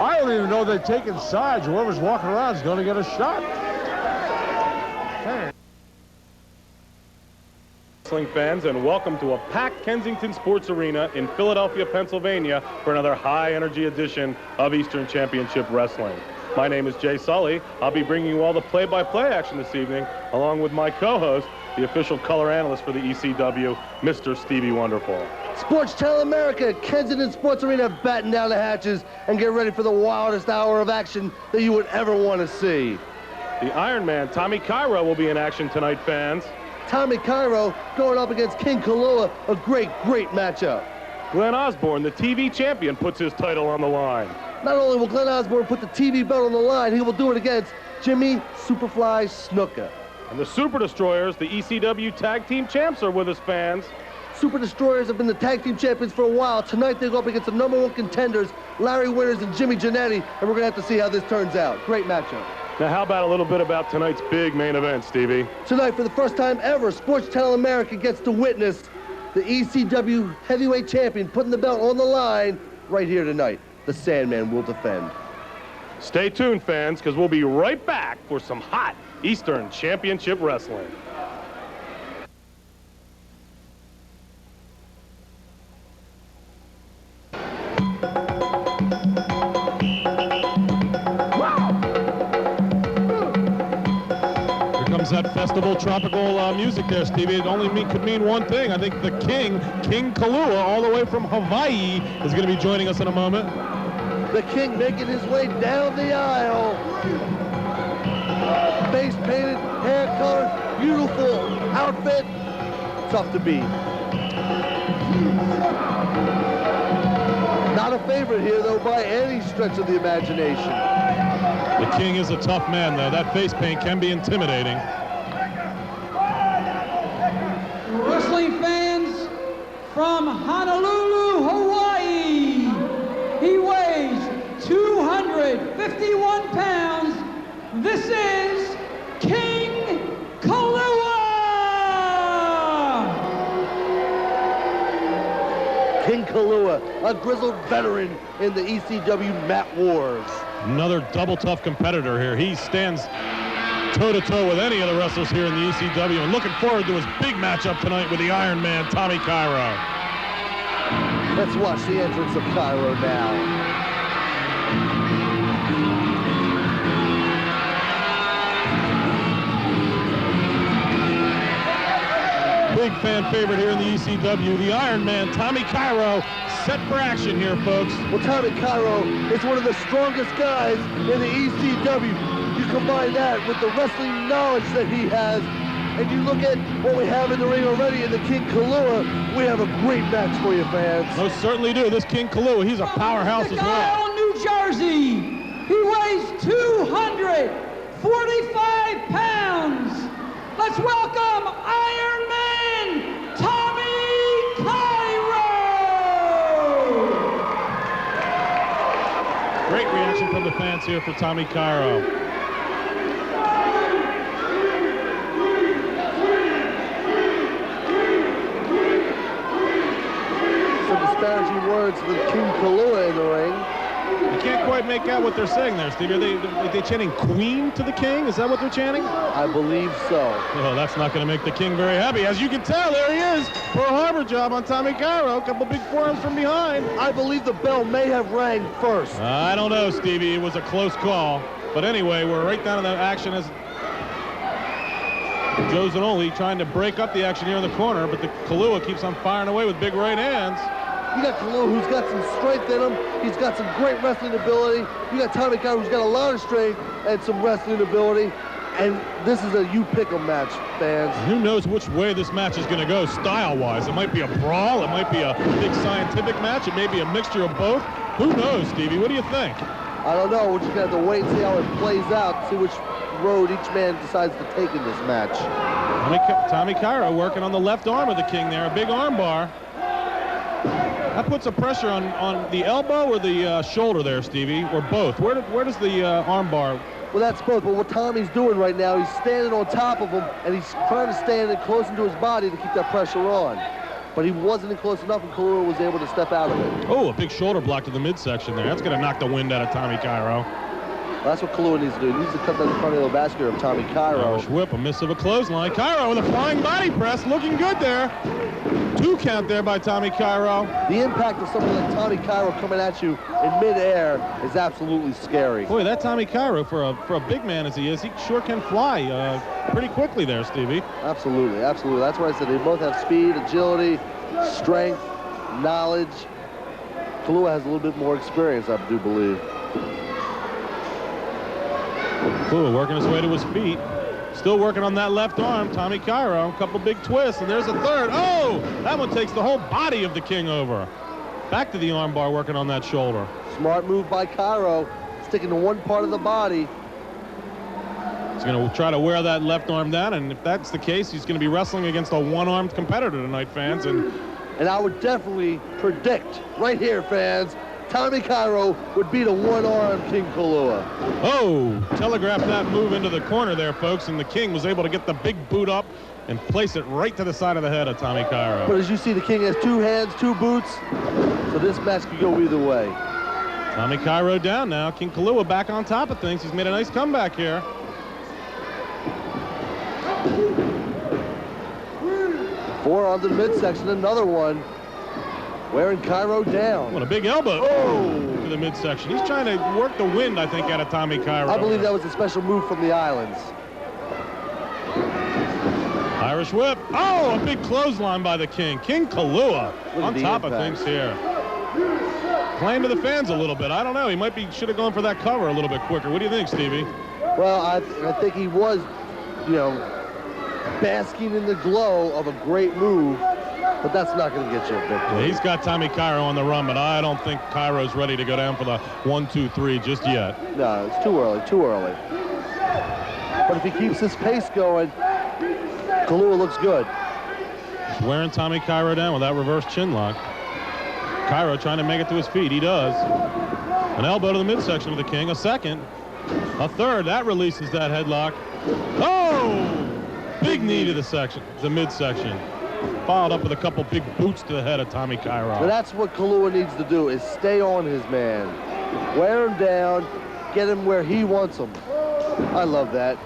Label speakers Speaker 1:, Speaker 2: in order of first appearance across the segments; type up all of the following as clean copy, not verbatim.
Speaker 1: I don't even know they're taking sides. Whoever's walking around is going to get a shot.
Speaker 2: Wrestling fans, and welcome to a packed Kensington Sports Arena in Philadelphia, Pennsylvania for another high-energy edition of Eastern Championship Wrestling. My name is Jay Sully. I'll be bringing you all the play-by-play action this evening, along with my co-host, the official color analyst for the ECW, Mr. Stevie Wonderful.
Speaker 3: Sports Channel America, Kensington Sports Arena, batten down the hatches and get ready for the wildest hour of action that you would ever want to see.
Speaker 2: The Iron Man, Tommy Cairo, will be in action tonight, fans.
Speaker 3: Tommy Cairo going up against King Kalua, a great matchup.
Speaker 2: Glenn Osborne, the TV champion, puts his title on the line.
Speaker 3: Not only will Glenn Osborne put the TV belt on the line, he will do it against Jimmy Superfly Snuka.
Speaker 2: And the Super Destroyers, the ECW Tag Team Champs, are with us, fans.
Speaker 3: Super Destroyers have been the tag team champions for a while. Tonight they go up against the #1 contenders, Larry Winters and Jimmy Jannetty, and we're going to have to see how this turns out. Great matchup.
Speaker 2: Now, how about a little bit about tonight's big main event, Stevie?
Speaker 3: Tonight, for the first time ever, Sports Channel America gets to witness the ECW heavyweight champion putting the belt on the line right here tonight. The Sandman will defend.
Speaker 2: Stay tuned, fans, because we'll be right back for some hot Eastern Championship Wrestling.
Speaker 4: That festival tropical music there, Stevie. It only could mean one thing. I think the King Kalua, all the way from Hawaii, is going to be joining us in a moment.
Speaker 3: The King making his way down the aisle. Face painted, hair colored, beautiful outfit. Tough to beat. Not a favorite here, though, by any stretch of the imagination.
Speaker 4: The King is a tough man, though. That face paint can be intimidating.
Speaker 5: Wrestling fans from Honolulu, Hawaii. He weighs 251 pounds. This is King Kalua!
Speaker 3: King Kalua, a grizzled veteran in the ECW mat wars.
Speaker 4: Another double tough competitor here. He stands toe-to-toe with any of the wrestlers here in the ECW, and looking forward to his big matchup tonight with the Iron Man, Tommy Cairo.
Speaker 3: Let's watch the entrance of Cairo now.
Speaker 4: Big fan favorite here in the ECW, the Iron Man, Tommy Cairo, set for action here, folks.
Speaker 3: Well, Tommy Cairo is one of the strongest guys in the ECW. You combine that with the wrestling knowledge that he has, and you look at what we have in the ring already in the King Kalua, we have a great match for you, fans.
Speaker 4: Most certainly do. This King Kalua, he's a powerhouse as well.
Speaker 5: From New Jersey, he weighs 245 pounds. Let's welcome Iron Man, Tommy Cairo!
Speaker 4: Great reaction from the fans here for Tommy Cairo.
Speaker 3: Some disparaging words with King Kalua in the ring.
Speaker 4: I can't quite make out what they're saying there, Steve. Are they chanting Queen to the King? Is that what they're chanting?
Speaker 3: I believe so.
Speaker 4: Oh, that's not going to make the King very happy. As you can tell, there he is. Pearl Harbor job on Tommy Cairo. A couple big forearms from behind.
Speaker 3: I believe the bell may have rang first.
Speaker 4: I don't know, Stevie. It was a close call. But anyway, we're right down in the action as Joe Zanoli trying to break up the action here in the corner, but the Kalua keeps on firing away with big right hands.
Speaker 3: You got Kalua, who's got some strength in him. He's got some great wrestling ability. You got Tommy Cairo, who's got a lot of strength and some wrestling ability. And this is a you-pick-em match, fans.
Speaker 4: Who knows which way this match is going to go style-wise. It might be a brawl. It might be a big scientific match. It may be a mixture of both. Who knows, Stevie? What do you think?
Speaker 3: I don't know. We're just going to have to wait and see how it plays out, see which road each man decides to take in this match.
Speaker 4: Tommy Cairo working on the left arm of the King there, a big arm bar. That puts a pressure on the elbow or the shoulder there, Stevie, or both. Where does the arm bar?
Speaker 3: Well, that's both, but what Tommy's doing right now, he's standing on top of him, and he's trying to stand it close into his body to keep that pressure on. but he wasn't close enough, and Kalua was able to step out of it.
Speaker 4: Oh, a big shoulder block to the midsection there. That's going to knock the wind out of Tommy Cairo.
Speaker 3: Well, that's what Kalua needs to do. He needs to cut down the cardiovascular of Tommy Cairo.
Speaker 4: Irish whip, a miss of a clothesline. Cairo with a flying body press, looking good there. 2 count there by Tommy Cairo.
Speaker 3: The impact of someone like Tommy Cairo coming at you in midair is absolutely scary.
Speaker 4: Boy, that Tommy Cairo, for a big man as he is, he sure can fly pretty quickly there, Stevie.
Speaker 3: Absolutely, absolutely. That's why I said they both have speed, agility, strength, knowledge. Kalua has a little bit more experience, I do believe.
Speaker 4: Kalua working his way to his feet. Still working on that left arm. Tommy Cairo, a couple big twists, and there's a third. Oh, that one takes the whole body of the King over. Back to the arm bar, working on that shoulder.
Speaker 3: Smart move by Cairo, sticking to one part of the body.
Speaker 4: He's going to try to wear that left arm down, and if that's the case, he's going to be wrestling against a one-armed competitor tonight, fans. And
Speaker 3: I would definitely predict, right here, fans, Tommy Cairo would beat a one-armed King Kalua.
Speaker 4: oh, telegraphed that move into the corner there, folks, and the King was able to get the big boot up and place it right to the side of the head of Tommy Cairo.
Speaker 3: But as you see, the King has 2 hands, 2 boots, so this match could go either way.
Speaker 4: Tommy Cairo down now. King Kalua back on top of things. He's made a nice comeback here.
Speaker 3: Four on the midsection, another one. Wearing Cairo down.
Speaker 4: What a big elbow to the midsection. He's trying to work the wind, I think, out of Tommy Cairo.
Speaker 3: I believe that was a special move from the islands.
Speaker 4: Irish whip. Oh, a big clothesline by the King. King Kalua on top of things here. Playing to the fans a little bit. I don't know. He might be should have gone for that cover a little bit quicker. What do you think, Stevie?
Speaker 3: Well, I think he was, you know, basking in the glow of a great move, but that's not going to get you a victory.
Speaker 4: Yeah, he's got Tommy Cairo on the run, but I don't think Cairo's ready to go down for the 1, 2, 3 just yet.
Speaker 3: No, it's too early, too early. But if he keeps his pace going, Kalua looks good.
Speaker 4: He's wearing Tommy Cairo down with that reverse chin lock. Cairo trying to make it to his feet. He does. An elbow to the midsection of the King. A second. A third. That releases that headlock. Oh! Big knee to the midsection. Followed up with a couple big boots to the head of Tommy Cairo.
Speaker 3: So that's what Kalua needs to do, is stay on his man. Wear him down, get him where he wants him. I love that.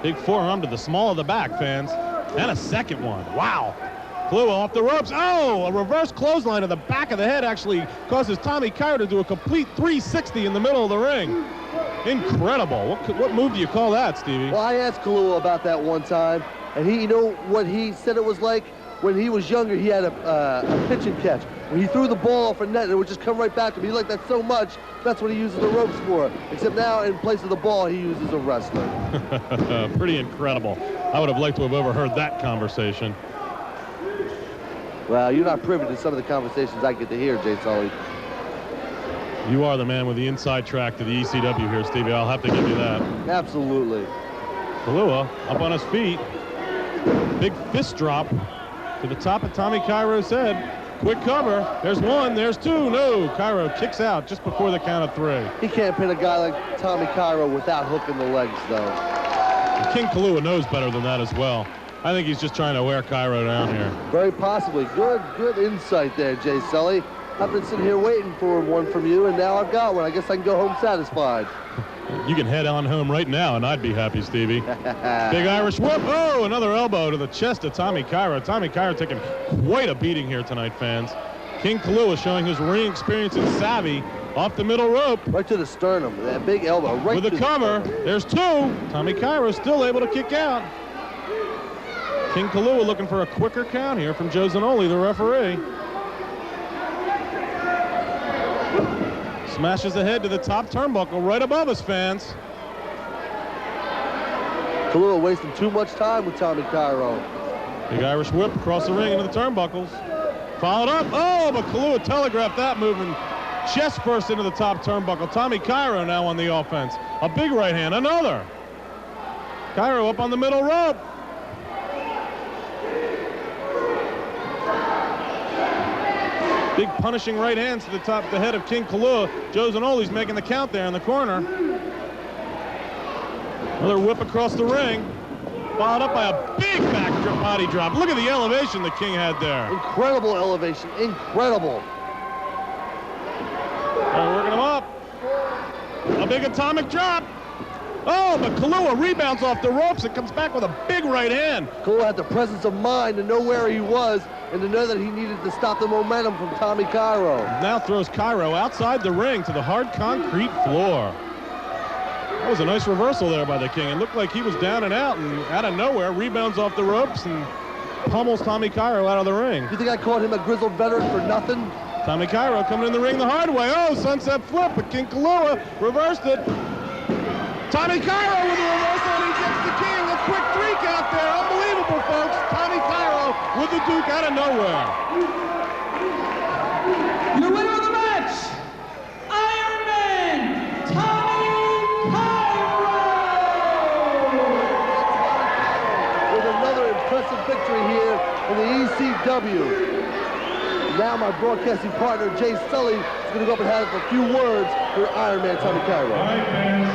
Speaker 4: Big forearm to the small of the back, fans. And a second one. Wow. Kalua off the ropes. Oh, a reverse clothesline to the back of the head actually causes Tommy Cairo to do a complete 360 in the middle of the ring. Incredible. What move do you call that, Stevie?
Speaker 3: Well, I asked Kalua about that one time, and he, you know what he said it was like? When he was younger, he had a pitch and catch. When he threw the ball off a net, it would just come right back to him. He liked that so much, that's what he uses the ropes for. Except now, in place of the ball, he uses a wrestler.
Speaker 4: Pretty incredible. I would have liked to have overheard that conversation.
Speaker 3: Well, you're not privy to some of the conversations I get to hear, Jay Sully.
Speaker 4: You are the man with the inside track to the ECW here, Stevie. I'll have to give you that.
Speaker 3: Absolutely.
Speaker 4: Kalua up on his feet. Big fist drop to the top of Tommy Cairo's head. Quick cover. There's one. There's two. No. Cairo kicks out just before the count of 3.
Speaker 3: He can't pin a guy like Tommy Cairo without hooking the legs, though.
Speaker 4: And King Kalua knows better than that as well. I think he's just trying to wear Cairo down here.
Speaker 3: Very possibly. Good insight there, Jay Sully. I've been sitting here waiting for one from you, and now I've got one. I guess I can go home satisfied.
Speaker 4: You can head on home right now, and I'd be happy, Stevie. Big Irish whip. Oh, another elbow to the chest of Tommy Cairo. Tommy Cairo taking quite a beating here tonight, fans. King Kalua showing his ring experience and savvy off the middle rope.
Speaker 3: Right to the sternum. That big elbow. Right
Speaker 4: with a cover. There's 2. Tommy Cairo still able to kick out. King Kalua looking for a quicker count here from Joe Zanoli, the referee. Smashes ahead to the top turnbuckle right above us, fans.
Speaker 3: Kalua wasting too much time with Tommy Cairo.
Speaker 4: Big Irish whip across the ring into the turnbuckles. Followed up. Oh, but Kalua telegraphed that move and chest first into the top turnbuckle. Tommy Cairo now on the offense. A big right hand. Another. Cairo up on the middle rope. Big punishing right hands to the top of the head of King Kalua. Joe Zanoli's making the count there in the corner. Another whip across the ring. Followed up by a big back challenger body drop. Look at the elevation the King had there.
Speaker 3: Incredible elevation, incredible.
Speaker 4: Working him up. A big atomic drop. Oh, but Kalua rebounds off the ropes and comes back with a big right hand.
Speaker 3: Kalua had the presence of mind to know where he was and to know that he needed to stop the momentum from Tommy Cairo.
Speaker 4: Now throws Cairo outside the ring to the hard concrete floor. That was a nice reversal there by the King. It looked like he was down and out of nowhere, rebounds off the ropes and pummels Tommy Cairo out of the ring.
Speaker 3: You think I called him a grizzled veteran for nothing?
Speaker 4: Tommy Cairo coming in the ring the hard way. Oh, sunset flip, but King Kalua reversed it. Tommy Cairo with a reversal, and he gets the King. A quick streak out there. Unbelievable, folks. Tommy Cairo with the Duke out of nowhere.
Speaker 5: Your winner of the match, Iron Man, Tommy Cairo.
Speaker 3: With another impressive victory here in the ECW. Now my broadcasting partner, Jay Sully, is going to go up and have a few words for Iron Man Tommy Cairo.
Speaker 4: All right, fans.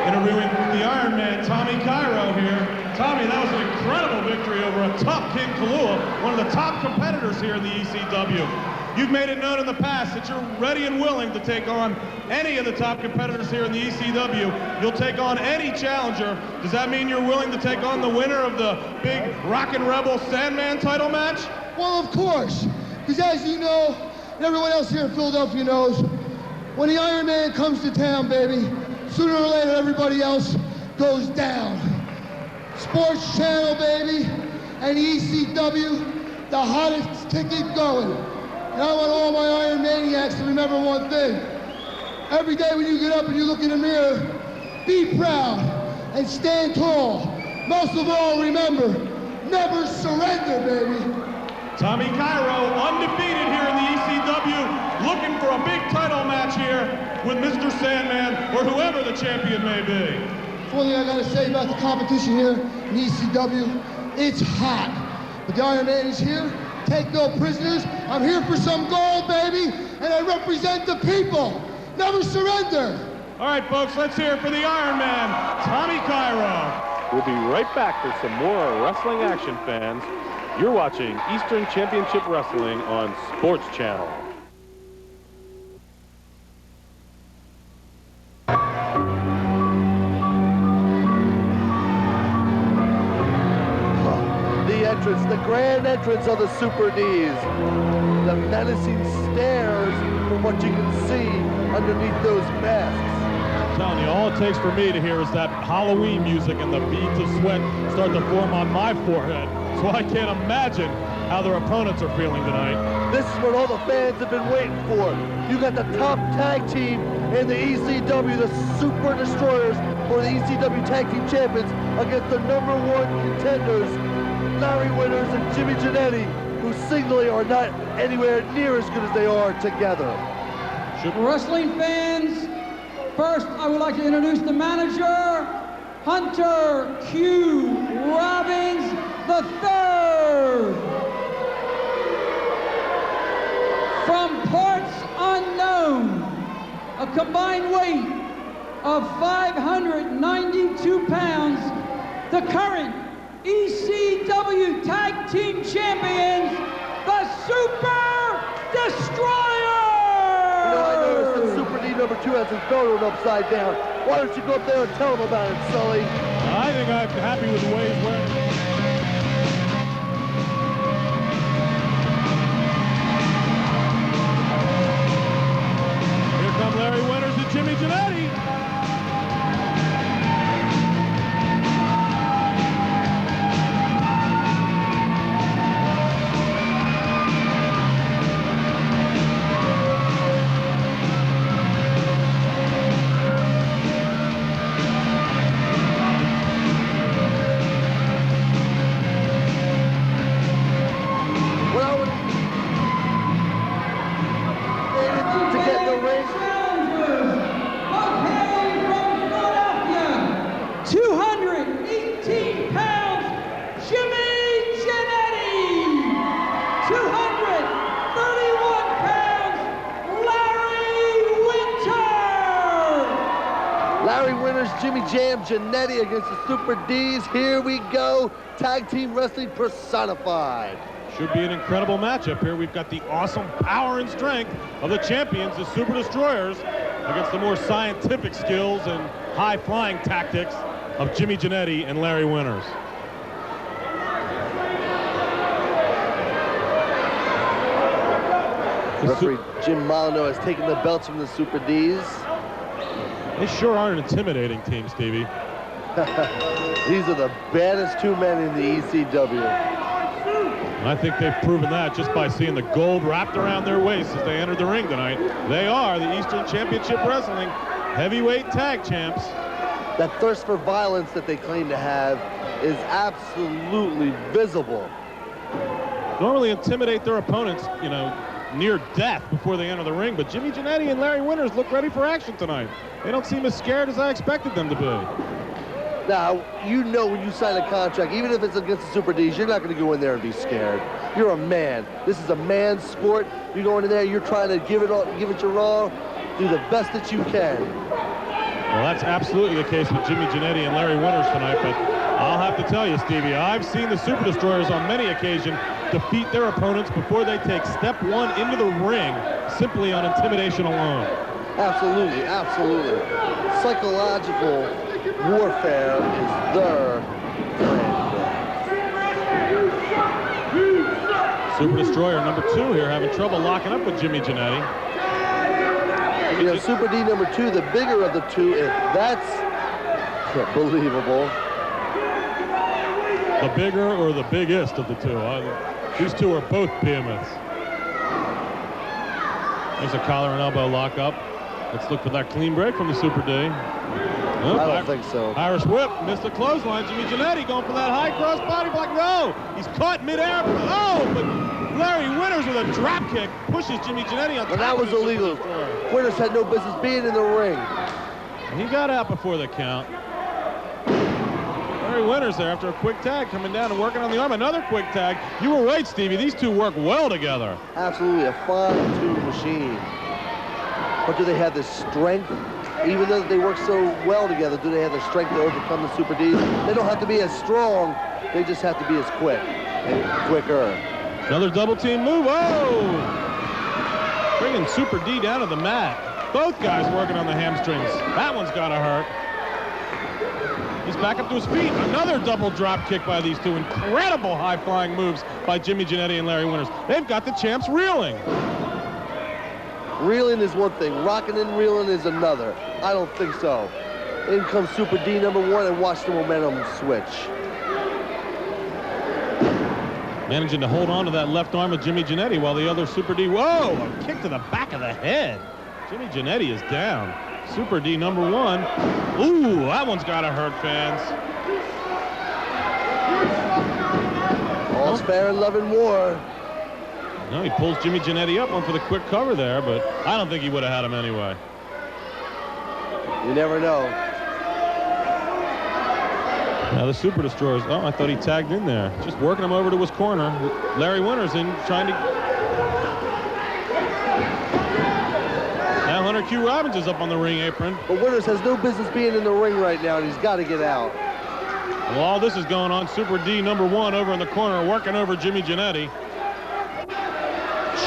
Speaker 4: Interviewing the Iron Man, Tommy Cairo here. Tommy, that was an incredible victory over a tough King Kalua, one of the top competitors here in the ECW. You've made it known in the past that you're ready and willing to take on any of the top competitors here in the ECW. You'll take on any challenger. Does that mean you're willing to take on the winner of the big Rockin' Rebel Sandman title match?
Speaker 6: Well, of course, because as you know, and everyone else here in Philadelphia knows, when the Iron Man comes to town, baby, sooner or later everybody else goes down. Sports Channel, baby, and ECW, the hottest ticket going. And I want all my Iron Maniacs to remember one thing. Every day when you get up and you look in the mirror, be proud and stand tall. Most of all, remember, never surrender, baby.
Speaker 4: Tommy Cairo, undefeated here in the ECW, looking for a big title match here with Mr. Sandman or whoever the champion may be.
Speaker 6: One thing I gotta say about the competition here in ECW, it's hot. But the Iron Man is here, take no prisoners. I'm here for some gold, baby, and I represent the people. Never surrender.
Speaker 4: All right, folks, let's hear it for the Iron Man, Tommy Cairo.
Speaker 2: We'll be right back for some more wrestling action, fans. You're watching Eastern Championship Wrestling on Sports Channel.
Speaker 3: The entrance, the grand entrance of the Super Ds. The menacing stares from what you can see underneath those masks.
Speaker 4: I'm telling you, all it takes for me to hear is that Halloween music and the beads of sweat start to form on my forehead. So I can't imagine how their opponents are feeling tonight.
Speaker 3: This is what all the fans have been waiting for. You got the top tag team in the ECW, the Super Destroyers, or the ECW Tag Team Champions, against the #1 contenders, Larry Winters and Jimmy Jannetty, who singly are not anywhere near as good as they are together.
Speaker 5: Wrestling fans, first I would like to introduce the manager, Hunter Q. Robbins III. From parts unknown, a combined weight of 592 pounds, the current ECW Tag Team Champions, the Super Destroyer!
Speaker 3: You know, I noticed that Super D #2 has his belt on upside down. Why don't you go up there and tell him about it, Sully?
Speaker 4: I think I'm happy with the way he's wearing it. Here come Larry Winters and Jimmy Jannetty.
Speaker 3: Larry Winters, Jimmy Jam Giannetti against the Super D's. Here we go. Tag team wrestling personified.
Speaker 4: Should be an incredible matchup here. We've got the awesome power and strength of the champions, the Super Destroyers, against the more scientific skills and high-flying tactics of Jimmy Giannetti and Larry Winters.
Speaker 3: Referee Jim Molyneux has taken the belts from the Super D's.
Speaker 4: They sure are an intimidating team, Stevie.
Speaker 3: These are the baddest two men in the ECW.
Speaker 4: I think they've proven that just by seeing the gold wrapped around their waists as they entered the ring tonight. They are the Eastern Championship Wrestling heavyweight tag champs.
Speaker 3: That thirst for violence that they claim to have is absolutely visible.
Speaker 4: Normally intimidate their opponents, you know, near death before they enter the ring, but Jimmy Giannetti and Larry Winters look ready for action tonight. They don't seem as scared as I expected them to be.
Speaker 3: Now, you know when you sign a contract, even if it's against the Super D's, you're not going to go in there and be scared. You're a man. This is a man's sport. You're going in there, you're trying to give it all, give it your all, do the best that you can.
Speaker 4: Well, that's absolutely the case with Jimmy Giannetti and Larry Winters tonight, but I'll have to tell you, Stevie, I've seen the Super Destroyers on many occasions defeat their opponents before they take step one into the ring simply on intimidation alone.
Speaker 3: Absolutely, absolutely. Psychological warfare is their friend.
Speaker 4: Super Destroyer number 2 here having trouble locking up with Jimmy Giannetti.
Speaker 3: You know, Super D number 2, the bigger of the two, if that's believable.
Speaker 4: The bigger or the biggest of the two? These two are both behemoths. There's a collar and elbow lockup. Let's look for that clean break from the Super D. Oh,
Speaker 3: I don't think so.
Speaker 4: Irish whip, missed the clothesline. Jimmy Giannetti going for that high cross body block. No, he's caught midair. Oh, but Larry Winters with a drop kick pushes Jimmy Giannetti on top.
Speaker 3: And that was illegal. Winters had no business being in the ring.
Speaker 4: He got out before the count. Larry Winters there after a quick tag coming down and working on the arm. Another quick tag. You were right, Stevie. These two work well together.
Speaker 3: Absolutely a fine-tuned machine. But do they have the strength? Even though they work so well together, do they have the strength to overcome the Super D's? They don't have to be as strong. They just have to be as quick and quicker.
Speaker 4: Another double team move. Oh! Bringing Super D down to the mat. Both guys working on the hamstrings. That one's got to hurt. He's back up to his feet. Another double drop kick by these two. Incredible high-flying moves by Jimmy Giannetti and Larry Winters. They've got the champs reeling.
Speaker 3: Reeling is one thing. Rocking and reeling is another. I don't think so. In comes Super D number 1 and watch the momentum switch.
Speaker 4: Managing to hold on to that left arm of Jimmy Giannetti while the other Super D, whoa, a kick to the back of the head. Jimmy Giannetti is down. Super D number 1. Ooh, that one's got to hurt, fans.
Speaker 3: All's fair in love and war.
Speaker 4: No, he pulls Jimmy Giannetti up, went for the quick cover there, but I don't think he would have had him anyway.
Speaker 3: You never know.
Speaker 4: Now the Super Destroyers, oh, I thought he tagged in there. Just working him over to his corner. Larry Winters in, trying to... Now Hunter Q. Robbins is up on the ring apron.
Speaker 3: But Winters has no business being in the ring right now, and he's got to get out.
Speaker 4: Well, all this is going on. Super D number 1 over in the corner, working over Jimmy Giannetti.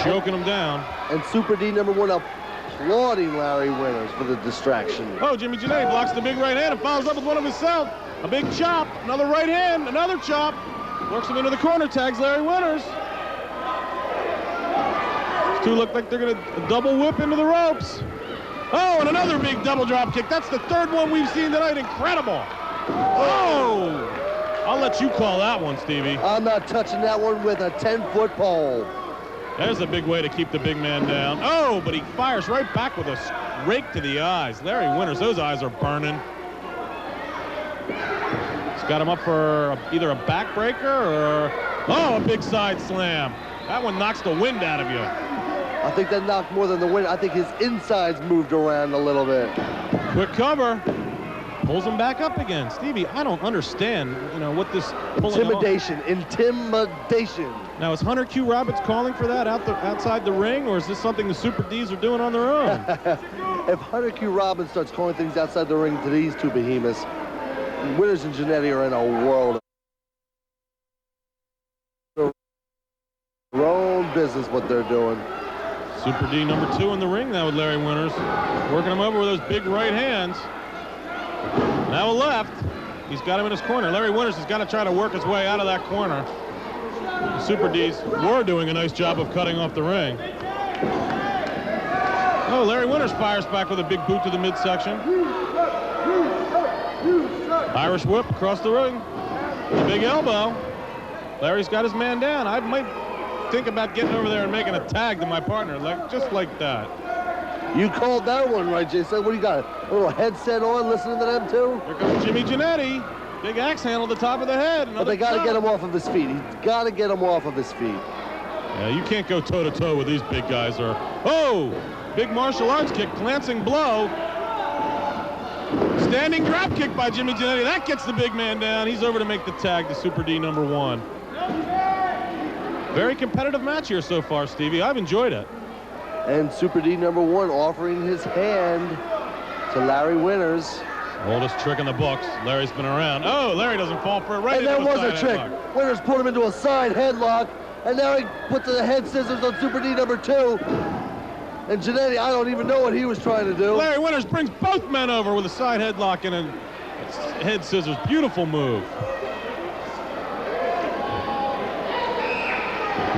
Speaker 4: Choking him down.
Speaker 3: And Super D number 1 applauding Larry Winters for the distraction.
Speaker 4: Oh, Jimmy Giannetti blocks the big right hand and follows up with one of himself. A big chop, another right hand, another chop. Works him into the corner, tags Larry Winters. These two look like they're going to double whip into the ropes. Oh, and another big double drop kick. That's the third one we've seen tonight. Incredible. Oh! I'll let you call that one, Stevie.
Speaker 3: I'm not touching that one with a 10-foot pole.
Speaker 4: There's a big way to keep the big man down. Oh, but he fires right back with a rake to the eyes. Larry Winters, those eyes are burning. He's got him up for either a backbreaker or, oh, a big side slam. That one knocks the wind out of you.
Speaker 3: I think that knocked more than the wind. I think his insides moved around a little bit.
Speaker 4: Quick cover. Pulls him back up again. Stevie, I don't understand, you know, what this pulling
Speaker 3: Intimidation. Intimidation.
Speaker 4: Now, is Hunter Q. Robbins calling for that outside the ring, or is this something the Super D's are doing on their own?
Speaker 3: if Hunter Q. Robbins starts calling things outside the ring to these two behemoths, Winters and Jannetty are in a world of their own business what they're doing.
Speaker 4: Super D number 2 in the ring now with Larry Winters. Working him over with those big right hands. Now a left. He's got him in his corner. Larry Winters has got to try to work his way out of that corner. The Super Ds were doing a nice job of cutting off the ring. Oh, Larry Winters fires back with a big boot to the midsection. Irish whip across the ring. A big elbow. Larry's got his man down. I might think about getting over there and making a tag to my partner, just like that.
Speaker 3: You called that one right, Jason. What do you got? A little headset on, listening to them too?
Speaker 4: Here comes Jimmy Jannetty. Big axe handle at the top of the head.
Speaker 3: But they got to get him off of his feet. He's got to get him off of his feet.
Speaker 4: Yeah, you can't go toe-to-toe with these big guys. Oh, big martial arts kick, glancing blow. Standing drop kick by Jimmy Jannetty. That gets the big man down. He's over to make the tag to Super D number 1. Very competitive match here so far, Stevie. I've enjoyed it.
Speaker 3: And Super D number 1 offering his hand to Larry Winters.
Speaker 4: Oldest trick in the books. Larry's been around. Oh, Larry doesn't fall for it right.
Speaker 3: And that was a trick. Winters put him into a side headlock, and now he put the head scissors on Super D number 2. And Jannetty, I don't even know what he was trying to do.
Speaker 4: Larry Winters brings both men over with a side headlock and a head scissors. Beautiful move.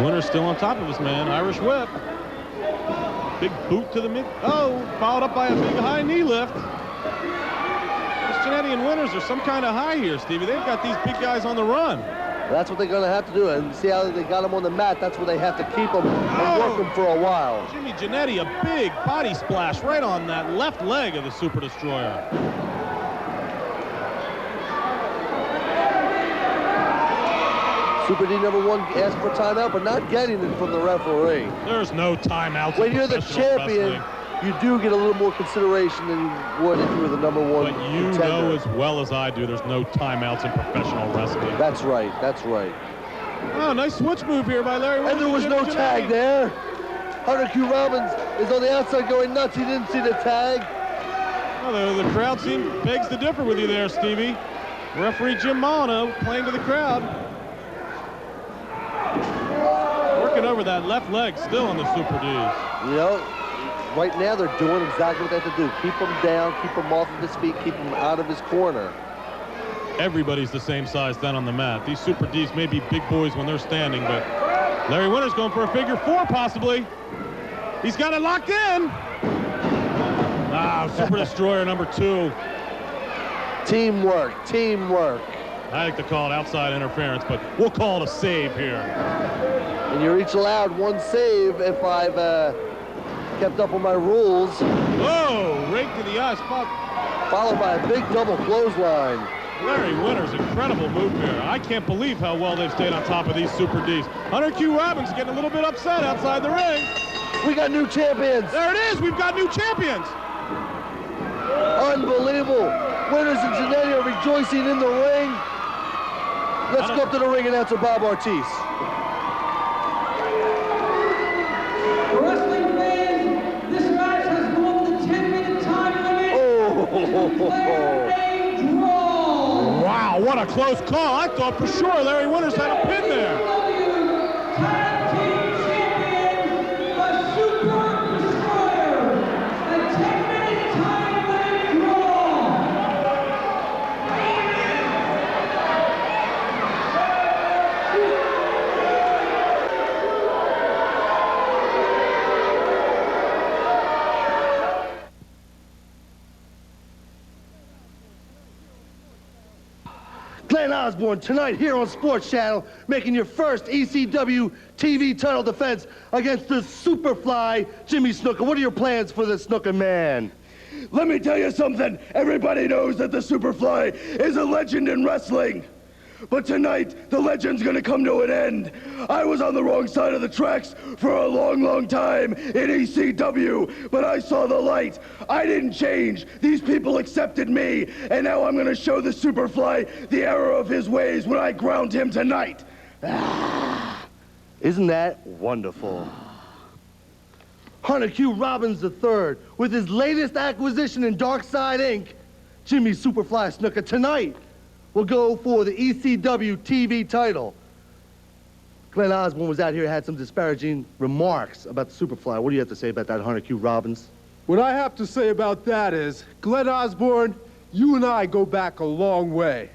Speaker 4: Winters still on top of his man. Irish whip. Big boot to the mid. Oh, followed up by a big high knee lift. Jannetty and Winters are some kind of high here, Stevie. They've got these big guys on the run.
Speaker 3: That's what they're going to have to do. And see how they got him on the mat. That's where they have to keep him and work him for a while.
Speaker 4: Jimmy Jannetty, a big body splash right on that left leg of the Super Destroyer.
Speaker 3: Super D number 1 asked for timeout, but not getting it from the referee.
Speaker 4: There's no timeouts.
Speaker 3: When you're the champion, you do get a little more consideration than you would if you were the number 1
Speaker 4: But you
Speaker 3: contender.
Speaker 4: know as well as I do, there's no timeouts in professional wrestling.
Speaker 3: That's right. That's right.
Speaker 4: Oh, nice switch move here by Larry Winters.
Speaker 3: And there was no tag there. Hunter Q. Robbins is on the outside going nuts. He didn't see the tag.
Speaker 4: Well, the crowd begs to differ with you there, Stevie. Referee Jim Molyneux playing to the crowd. Working over that left leg still on the Super Ds.
Speaker 3: You know, right now they're doing exactly what they have to do. Keep him down, keep him off of his feet, keep him out of his corner.
Speaker 4: Everybody's the same size down on the mat. These Super Ds may be big boys when they're standing, but Larry Winters going for a figure 4 possibly. He's got it locked in. Ah, Super Destroyer number 2.
Speaker 3: Teamwork, teamwork.
Speaker 4: I like to call it outside interference, but we'll call it a save here.
Speaker 3: And you're each allowed 1 save if I've kept up on my rules.
Speaker 4: Whoa, rake to the eye spot.
Speaker 3: Followed by a big double clothesline.
Speaker 4: Larry Winters, incredible move here. I can't believe how well they've stayed on top of these Super Ds. Hunter Q. Robbins getting a little bit upset outside the ring.
Speaker 3: We got new champions.
Speaker 4: There it is, we've got new champions.
Speaker 3: Unbelievable. Winters and Jannetty are rejoicing in the ring. Let's go up to the ring announcer Bob Ortiz.
Speaker 5: Wrestling fans, this match has gone the 10-minute time limit.
Speaker 3: Oh.
Speaker 5: A draw.
Speaker 4: Wow, what a close call. I thought for sure Larry Winters had a pin there.
Speaker 5: Tag Team Champion, the Super Destroyer. A 10-minute time limit draw.
Speaker 3: Glenn Osborne tonight here on Sports Channel, making your first ECW TV title defense against the Superfly Jimmy Snuka. What are your plans for the Snuka man?
Speaker 7: Let me tell you something. Everybody knows that the Superfly is a legend in wrestling. But tonight, the legend's gonna come to an end. I was on the wrong side of the tracks for a long, long time in ECW, but I saw the light. I didn't change. These people accepted me, and now I'm gonna show the Superfly the error of his ways when I ground him tonight.
Speaker 3: Isn't that wonderful? Hunter Q. Robbins III, with his latest acquisition in Darkside Inc., Jimmy Superfly Snuka, tonight will go for the ECW TV title. Glenn Osborne was out here, had some disparaging remarks about the Superfly. What do you have to say about that, Hunter Q. Robbins?
Speaker 8: What I have to say about that is, Glenn Osborne, you and I go back a long way.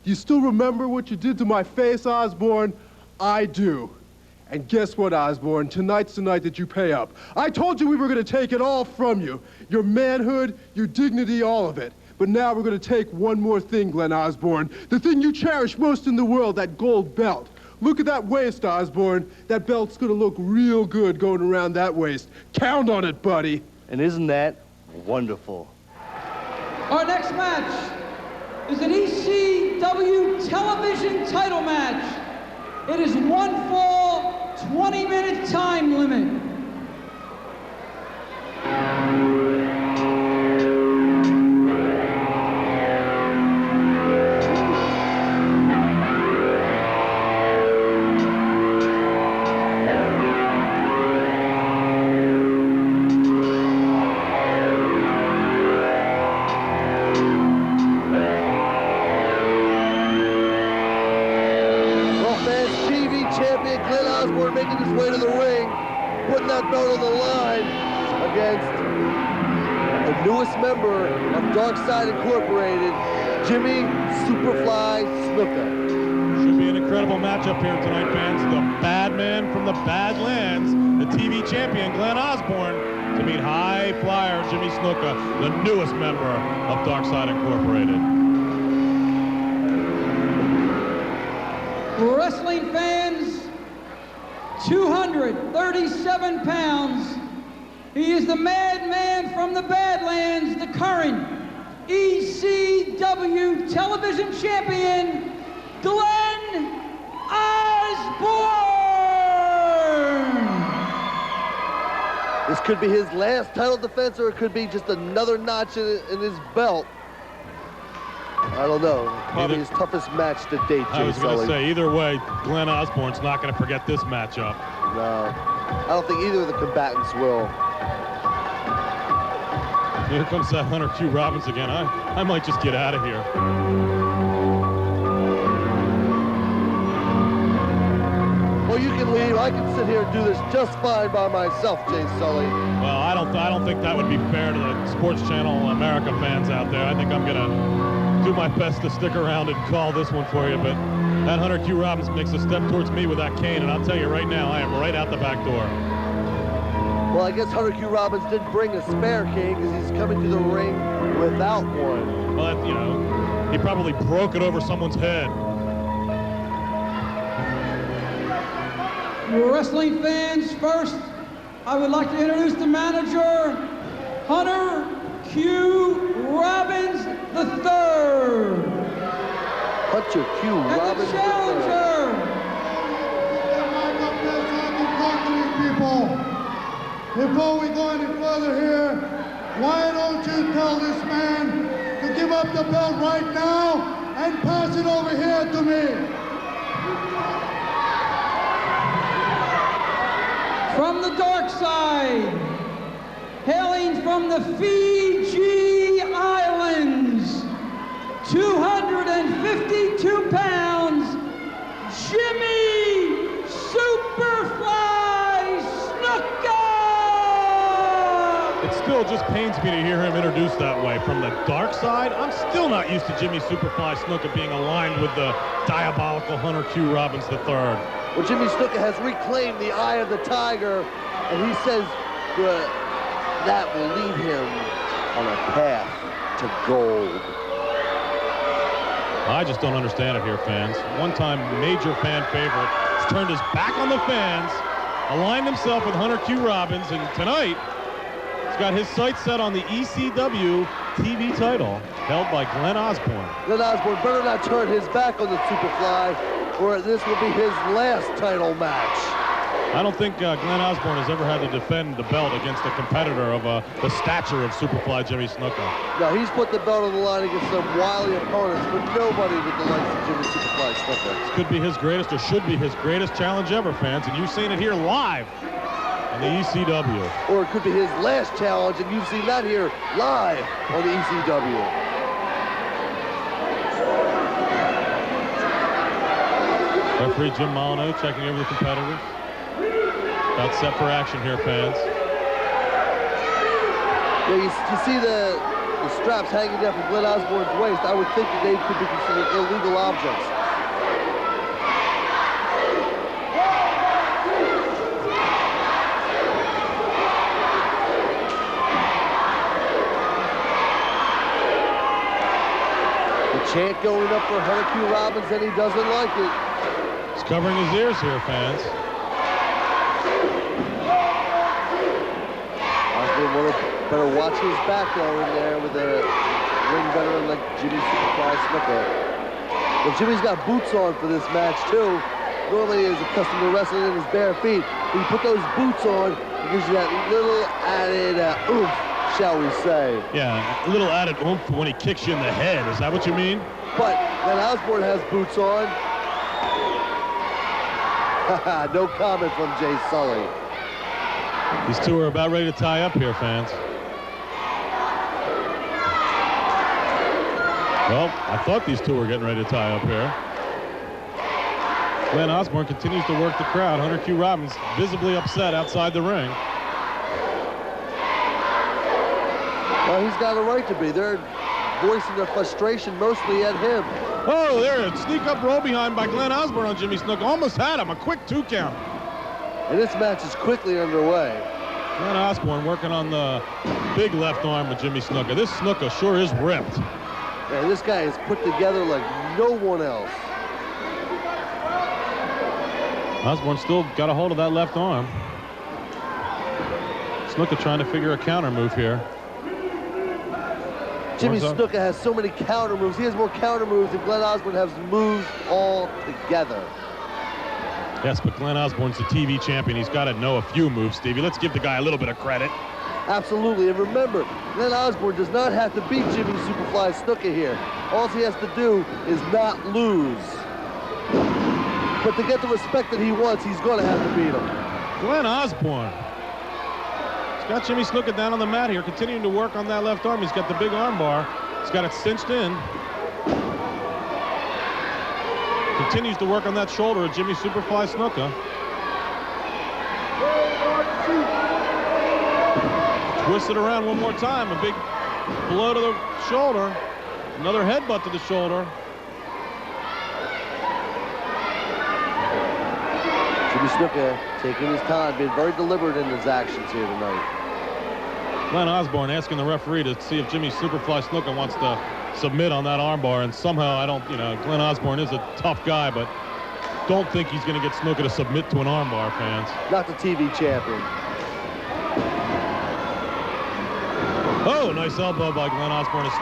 Speaker 8: Do you still remember what you did to my face, Osborne? I do. And guess what, Osborne? Tonight's the night that you pay up. I told you we were going to take it all from you. Your manhood, your dignity, all of it. But now we're going to take one more thing, Glenn Osborne. The thing you cherish most in the world, that gold belt. Look at that waist, Osborne. That belt's going to look real good going around that waist. Count on it, buddy.
Speaker 3: And isn't that wonderful?
Speaker 5: Our next match is an ECW television title match. It is 1 fall, 20-minute time limit.
Speaker 3: Making his way to the ring, putting that belt on the line against the newest member of Darkside Incorporated, Jimmy Superfly Snuka.
Speaker 4: Should be an incredible matchup here tonight, fans. The bad man from the Badlands, the TV champion, Glenn Osborne, to meet high flyer Jimmy Snuka, the newest member of Darkside Incorporated.
Speaker 5: Wrestling fans, 237 pounds. He is the madman from the Badlands, the current ECW television champion, Glenn Osborne.
Speaker 3: This could be his last title defense, or it could be just another notch in his belt. I don't know. Probably his toughest match to date, Jay
Speaker 4: I was going to
Speaker 3: Sully.
Speaker 4: say, either way, Glenn Osborne's not going to forget this matchup.
Speaker 3: No, I don't think either of the combatants will.
Speaker 4: Here comes that Hunter Q. Robbins again. I might just get out of here.
Speaker 3: Well, you can leave. I can sit here and do this just fine by myself, Jay Sully.
Speaker 4: Well, I don't think that would be fair to the Sports Channel America fans out there. I think I'm going to do my best to stick around and call this one for you, but that Hunter Q. Robbins makes a step towards me with that cane, and I'll tell you right now, I am right out the back door.
Speaker 3: Well, I guess Hunter Q. Robbins did bring a spare cane because he's coming to the ring without one.
Speaker 4: Well, that, you know, he probably broke it over someone's head.
Speaker 5: Wrestling fans, first, I would like to introduce the manager, Hunter Q. Robbins III.
Speaker 3: Hunter Q. Robbins
Speaker 5: And the challenger.
Speaker 6: People, before we go any further here, why don't you tell this man to give up the belt right now and pass it over here to me?
Speaker 5: From the dark side, hailing from the Fiji Islands, 252 pounds, Jimmy Superfly Snuka!
Speaker 4: It still just pains me to hear him introduced that way. From the dark side, I'm still not used to Jimmy Superfly Snuka being aligned with the diabolical Hunter Q. Robbins III.
Speaker 3: Well, Jimmy Snuka has reclaimed the eye of the tiger, and he says that will lead him on a path to gold.
Speaker 4: I just don't understand it here, fans. One-time major fan favorite has turned his back on the fans, aligned himself with Hunter Q. Robbins, and tonight he's got his sights set on the ECW TV title held by Glenn Osborne.
Speaker 3: Glenn Osborne better not turn his back on the Superfly, or this will be his last title match.
Speaker 4: I don't think Glenn Osborne has ever had to defend the belt against a competitor of the stature of Superfly Jimmy Snuka.
Speaker 3: No, he's put the belt on the line against some wily opponents, but nobody with the likes of Jimmy Superfly Snuka.
Speaker 4: This could be his greatest, or should be his greatest challenge ever, fans, and you've seen it here live. on the ECW.
Speaker 3: Or it could be his last challenge, and you've seen that here live on the ECW.
Speaker 4: Referee Jim Molyneux checking over the competitors. About set for action here, fans.
Speaker 3: Yeah, you see the straps hanging down from Glenn Osborne's waist. I would think that they could be considered illegal objects. The chant going up for Hunter Q. Robbins, and he doesn't like it.
Speaker 4: He's covering his ears here, fans.
Speaker 3: Osborne better watch his back though in there with a ring veteran like Jimmy Superfly Snuka. Well, Jimmy's got boots on for this match too. Normally he's accustomed to wrestling in his bare feet. When you put those boots on, it gives you that little added oomph, shall we say.
Speaker 4: Yeah, a little added oomph when he kicks you in the head. Is that what you mean?
Speaker 3: But when Osborne has boots on, no comment from Jay Sully.
Speaker 4: These two are about ready to tie up here, fans. Well, I thought these two were getting ready to tie up here. Glenn Osborne continues to work the crowd. Hunter Q. Robbins visibly upset outside the ring.
Speaker 3: Well, he's got a right to be. They're voicing their frustration mostly at him.
Speaker 4: Oh, there, a sneak up roll behind by Glenn Osborne on Jimmy Snuka. Almost had him, a quick 2 count.
Speaker 3: And this match is quickly underway.
Speaker 4: Glenn Osborne working on the big left arm of Jimmy Snuka. This Snuka sure is ripped.
Speaker 3: Man, this guy is put together like no one else.
Speaker 4: Osborne still got a hold of that left arm. Snuka trying to figure a counter move here.
Speaker 3: Jimmy Snuka has so many counter moves. He has more counter moves than Glenn Osborne has moves all together.
Speaker 4: Yes, but Glenn Osborne's the TV champion. He's got to know a few moves, Stevie. Let's give the guy a little bit of credit.
Speaker 3: Absolutely, and remember, Glenn Osborne does not have to beat Jimmy Superfly Snuka here. All he has to do is not lose. But to get the respect that he wants, he's going to have to beat him.
Speaker 4: Glenn Osborne. He's got Jimmy Snuka down on the mat here, continuing to work on that left arm. He's got the big arm bar. He's got it cinched in. Continues to work on that shoulder of Jimmy Superfly Snuka. Twist it around one more time. A big blow to the shoulder. Another headbutt to the shoulder.
Speaker 3: Jimmy Snuka taking his time, being very deliberate in his actions here tonight.
Speaker 4: Glenn Osborne asking the referee to see if Jimmy Superfly Snuka wants to submit on that armbar, and somehow I don't, Glenn Osborne is a tough guy, but don't think he's going to get Snuka to submit to an armbar, fans.
Speaker 3: Not the TV champion.
Speaker 4: Oh, nice elbow by Glenn Osborne as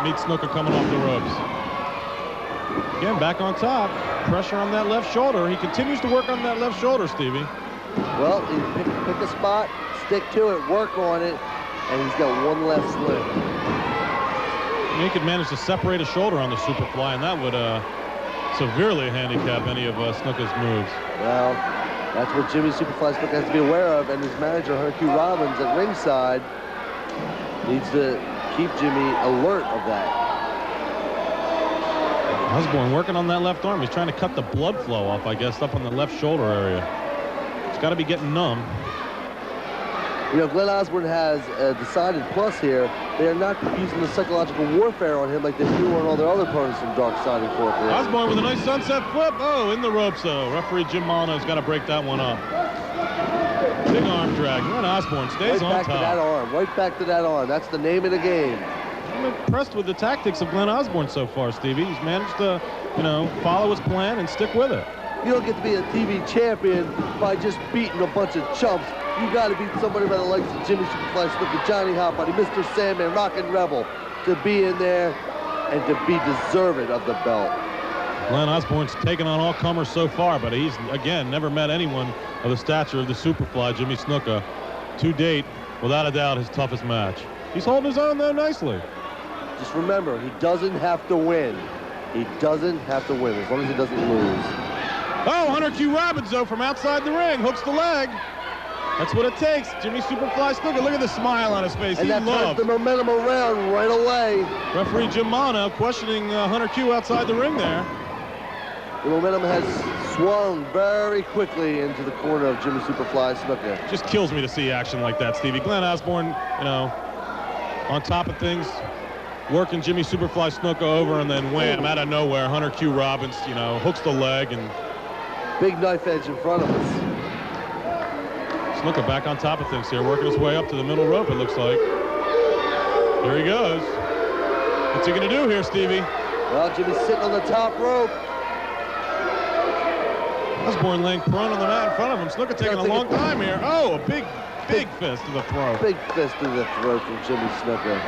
Speaker 4: meets Snuka coming off the ropes. Again, back on top. Pressure on that left shoulder. He continues to work on that left shoulder, Stevie.
Speaker 3: Well, he pick a spot, stick to it, work on it, and he's got one left slip.
Speaker 4: He could manage to separate a shoulder on the Superfly, and that would severely handicap any of Snuka's moves.
Speaker 3: Well, that's what Jimmy Superfly Snuka has to be aware of, and his manager, Hunter Q. Robbins, at ringside, needs to keep Jimmy alert of that.
Speaker 4: Osborne working on that left arm. He's trying to cut the blood flow off, I guess, up on the left shoulder area. It's got to be getting numb.
Speaker 3: Glenn Osborne has a decided plus here. They are not using the psychological warfare on him like they do on all their other opponents from Dark Side Incorporated.
Speaker 4: Osborne with a nice sunset flip. Oh, in the ropes, though. Referee Jim Molyneux's got to break that one up. Big arm drag. Glenn Osborne stays on top.
Speaker 3: Right back to that arm. Right back to that arm. That's the name of the game.
Speaker 4: I'm impressed with the tactics of Glenn Osborne so far, Stevie. He's managed to, follow his plan and stick with it.
Speaker 3: You don't get to be a TV champion by just beating a bunch of chumps. You got to beat somebody by the likes of Jimmy Superfly Snuka, Johnny Hotbody, Mr. Sandman, Rockin' Rebel to be in there and to be deserving of the belt.
Speaker 4: Glenn Osborne's taken on all comers so far, but he's, again, never met anyone of the stature of the Superfly, Jimmy Snuka. To date, without a doubt, his toughest match. He's holding his own, though, nicely.
Speaker 3: Just remember, he doesn't have to win. He doesn't have to win, as long as he doesn't lose.
Speaker 4: Oh, Hunter Q. Robbins, though, from outside the ring, hooks the leg. That's what it takes. Jimmy Superfly Snuka. Look at the smile on his face.
Speaker 3: And
Speaker 4: He
Speaker 3: that turns
Speaker 4: loves.
Speaker 3: the momentum around right away.
Speaker 4: Referee Jim Mono questioning Hunter Q outside the ring there.
Speaker 3: The momentum has swung very quickly into the corner of Jimmy Superfly Snuka.
Speaker 4: Just kills me to see action like that, Stevie. Glenn Osborne, you know, on top of things, working Jimmy Superfly Snuka over, and then wham, out of nowhere, Hunter Q. Robbins, you know, hooks the leg, and
Speaker 3: Big knife edge in front of us.
Speaker 4: Snuka back on top of things here, working his way up to the middle rope, it looks like. There he goes. What's he going to do here, Stevie?
Speaker 3: Well, Jimmy's sitting on the top rope.
Speaker 4: Osborne laying prone on the mat in front of him. Snuka taking a long time here. Oh, a big fist to the throat.
Speaker 3: Big fist to the throat from Jimmy Snuka.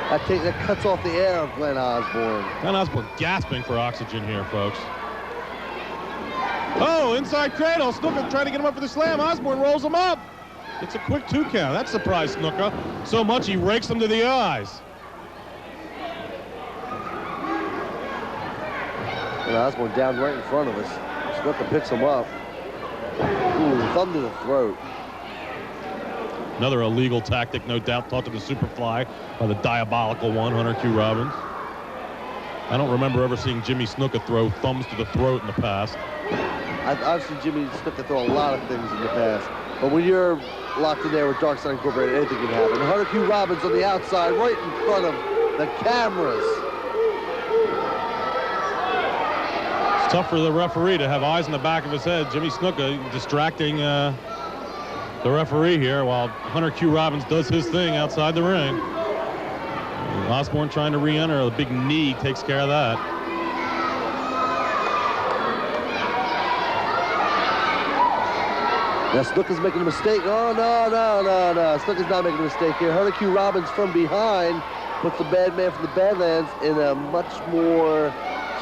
Speaker 3: That cuts off the air of Glenn Osborne.
Speaker 4: Glenn Osborne gasping for oxygen here, folks. Oh, inside cradle. Snuka trying to get him up for the slam. Osborne rolls him up. It's a quick 2 count. That surprised Snuka so much he rakes him to the eyes.
Speaker 3: And Osborne down right in front of us. Snuka picks him up. Ooh, thumb to the throat.
Speaker 4: Another illegal tactic, no doubt, taught to the Superfly by the diabolical one, Hunter Q. Robbins. I don't remember ever seeing Jimmy Snuka throw thumbs to the throat in the past.
Speaker 3: I've seen Jimmy Snuka throw a lot of things in the past. But when you're locked in there with Dark Side Incorporated, anything can happen. Hunter Q. Robbins on the outside, right in front of the cameras.
Speaker 4: It's tough for the referee to have eyes in the back of his head. Jimmy Snuka distracting the referee here while Hunter Q. Robbins does his thing outside the ring. Osborne trying to re-enter. A big knee takes care of that.
Speaker 3: Now Snuka's making a mistake. Oh, no. Snuka's not making a mistake here. Hunter Q. Robbins from behind puts the bad man from the Badlands in a much more,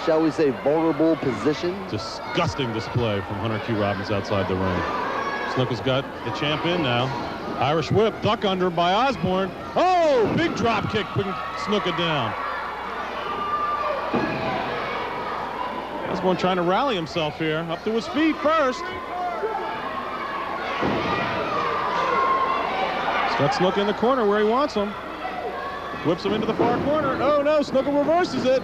Speaker 3: shall we say, vulnerable position.
Speaker 4: Disgusting display from Hunter Q. Robbins outside the ring. Snuka's got the champ in now. Irish whip, duck under by Osborne. Oh, big drop kick putting Snuka down. Osborne trying to rally himself here. Up to his feet first. He's got Snuka in the corner where he wants him. Whips him into the far corner. Oh no, Snuka reverses it.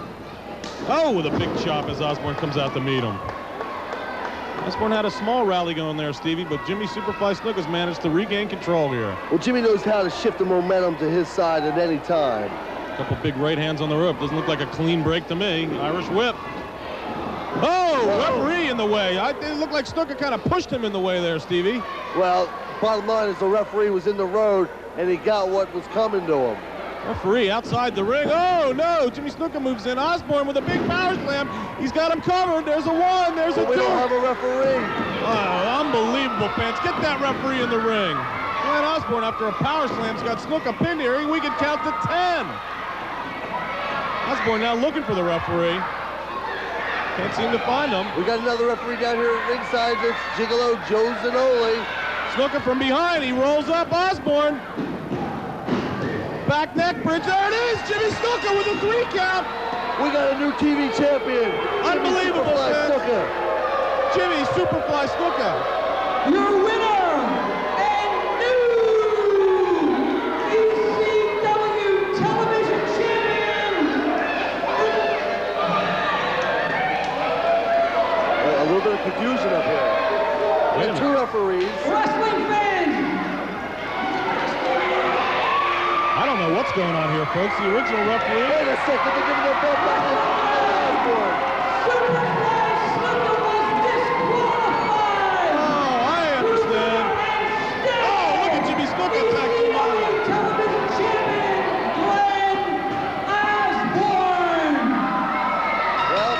Speaker 4: Oh, with a big chop as Osborne comes out to meet him. Osborne had a small rally going there, Stevie, but Jimmy Superfly Snuka's managed to regain control here.
Speaker 3: Well, Jimmy knows how to shift the momentum to his side at any time.
Speaker 4: A couple big right hands on the rope. Doesn't look like a clean break to me. Irish whip. Oh, referee in the way. It looked like Snuka kind of pushed him in the way there, Stevie.
Speaker 3: Well, bottom line is the referee was in the road, and he got what was coming to him.
Speaker 4: Referee outside the ring. Oh, no. Jimmy Snuka moves in. Osborne with a big power slam. He's got him covered. There's a 1. There's a 2.
Speaker 3: We don't have a referee.
Speaker 4: Oh, unbelievable, fans. Get that referee in the ring. Glenn Osborne, after a power slam's got Snuka pinned here. We can count to 10. Osborne now looking for the referee. Can't seem to find him.
Speaker 3: We got another referee down here at ringside. It's Gigolo Joe Zanoli.
Speaker 4: Snuka from behind. He rolls up Osborne. Back neck bridge. There it is. Jimmy Snuka with a 3 count.
Speaker 3: We got a new TV champion.
Speaker 4: Unbelievable, man. Jimmy Superfly Snuka.
Speaker 5: Your winner and new ECW television champion.
Speaker 3: A little bit of confusion up here. We have 2 referees.
Speaker 5: Wrestling fans.
Speaker 4: I don't know what's going on here, folks. The original referee.
Speaker 3: Wait a second, they're giving their belt back to Osborne.
Speaker 5: Superfly Snuka was disqualified.
Speaker 4: Oh, I understand. Oh, look at Jimmy Snuka attacking Mono.
Speaker 5: Television champion Glenn Osborne.
Speaker 3: Well,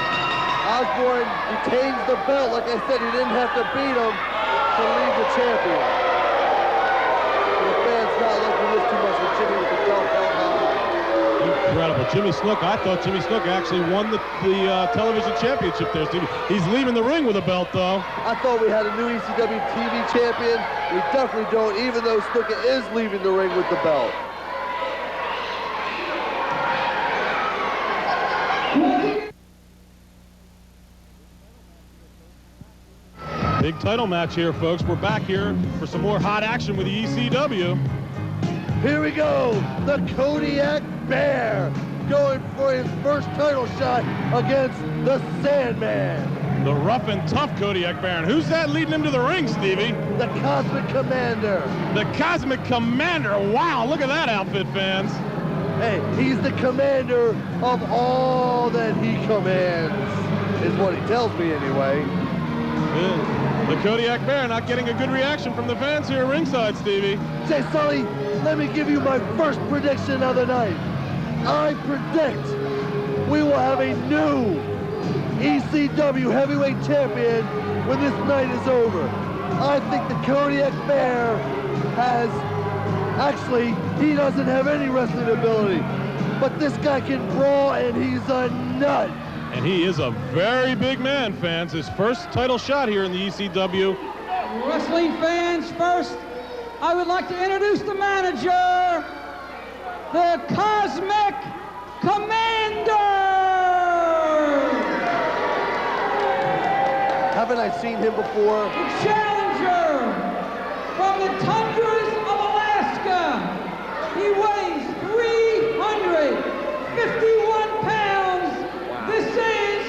Speaker 3: Osborne retains the belt. Like I said, he didn't have to beat him to leave the champion. The fans not liking this too much with Jimmy with the belt held high.
Speaker 4: Incredible. Jimmy Snuka. I thought Jimmy Snuka actually won the television championship there, Stevie. He's leaving the ring with a belt, though.
Speaker 3: I thought we had a new ECW TV champion. We definitely don't, even though Snuka is leaving the ring with the belt.
Speaker 4: Big title match here, folks. We're back here for some more hot action with the ECW.
Speaker 3: Here we go. The Kodiak Bear going for his first title shot against the Sandman.
Speaker 4: The rough and tough Kodiak Bear. And who's that leading him to the ring, Stevie?
Speaker 3: The Cosmic Commander.
Speaker 4: The Cosmic Commander. Wow, look at that outfit, fans.
Speaker 3: Hey, he's the commander of all that he commands, is what he tells me anyway.
Speaker 4: The Kodiak Bear not getting a good reaction from the fans here ringside, Stevie.
Speaker 3: Jay Sully, let me give you my first prediction of the night. I predict we will have a new ECW heavyweight champion when this night is over. I think the Kodiak Bear has, actually, he doesn't have any wrestling ability, but this guy can brawl and he's a nut.
Speaker 4: And he is a very big man, fans. His first title shot here in the ECW.
Speaker 5: Wrestling fans, first, I would like to introduce the manager, the Cosmic Commander.
Speaker 3: Haven't I seen him before?
Speaker 5: The challenger from the tundras of Alaska. He weighs 351 pounds. This is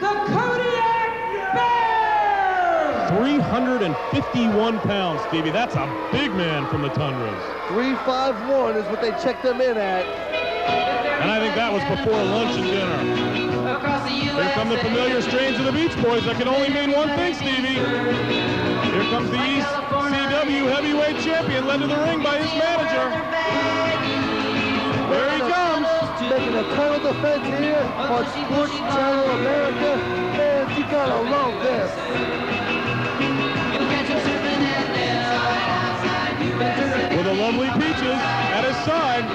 Speaker 5: the Kodiak Bear.
Speaker 4: 351 pounds, Stevie. That's a big man from the tundras.
Speaker 3: 351 is what they checked him in at.
Speaker 4: And I think that was before lunch and dinner. Here come the familiar strains of the Beach Boys. That can only mean one thing, Stevie. Here comes the ECW heavyweight champion, led to the ring by his manager. There he comes.
Speaker 3: Making a title defense here on Sports Channel America. Man, you gotta love this.
Speaker 4: With a lovely Peaches at his side.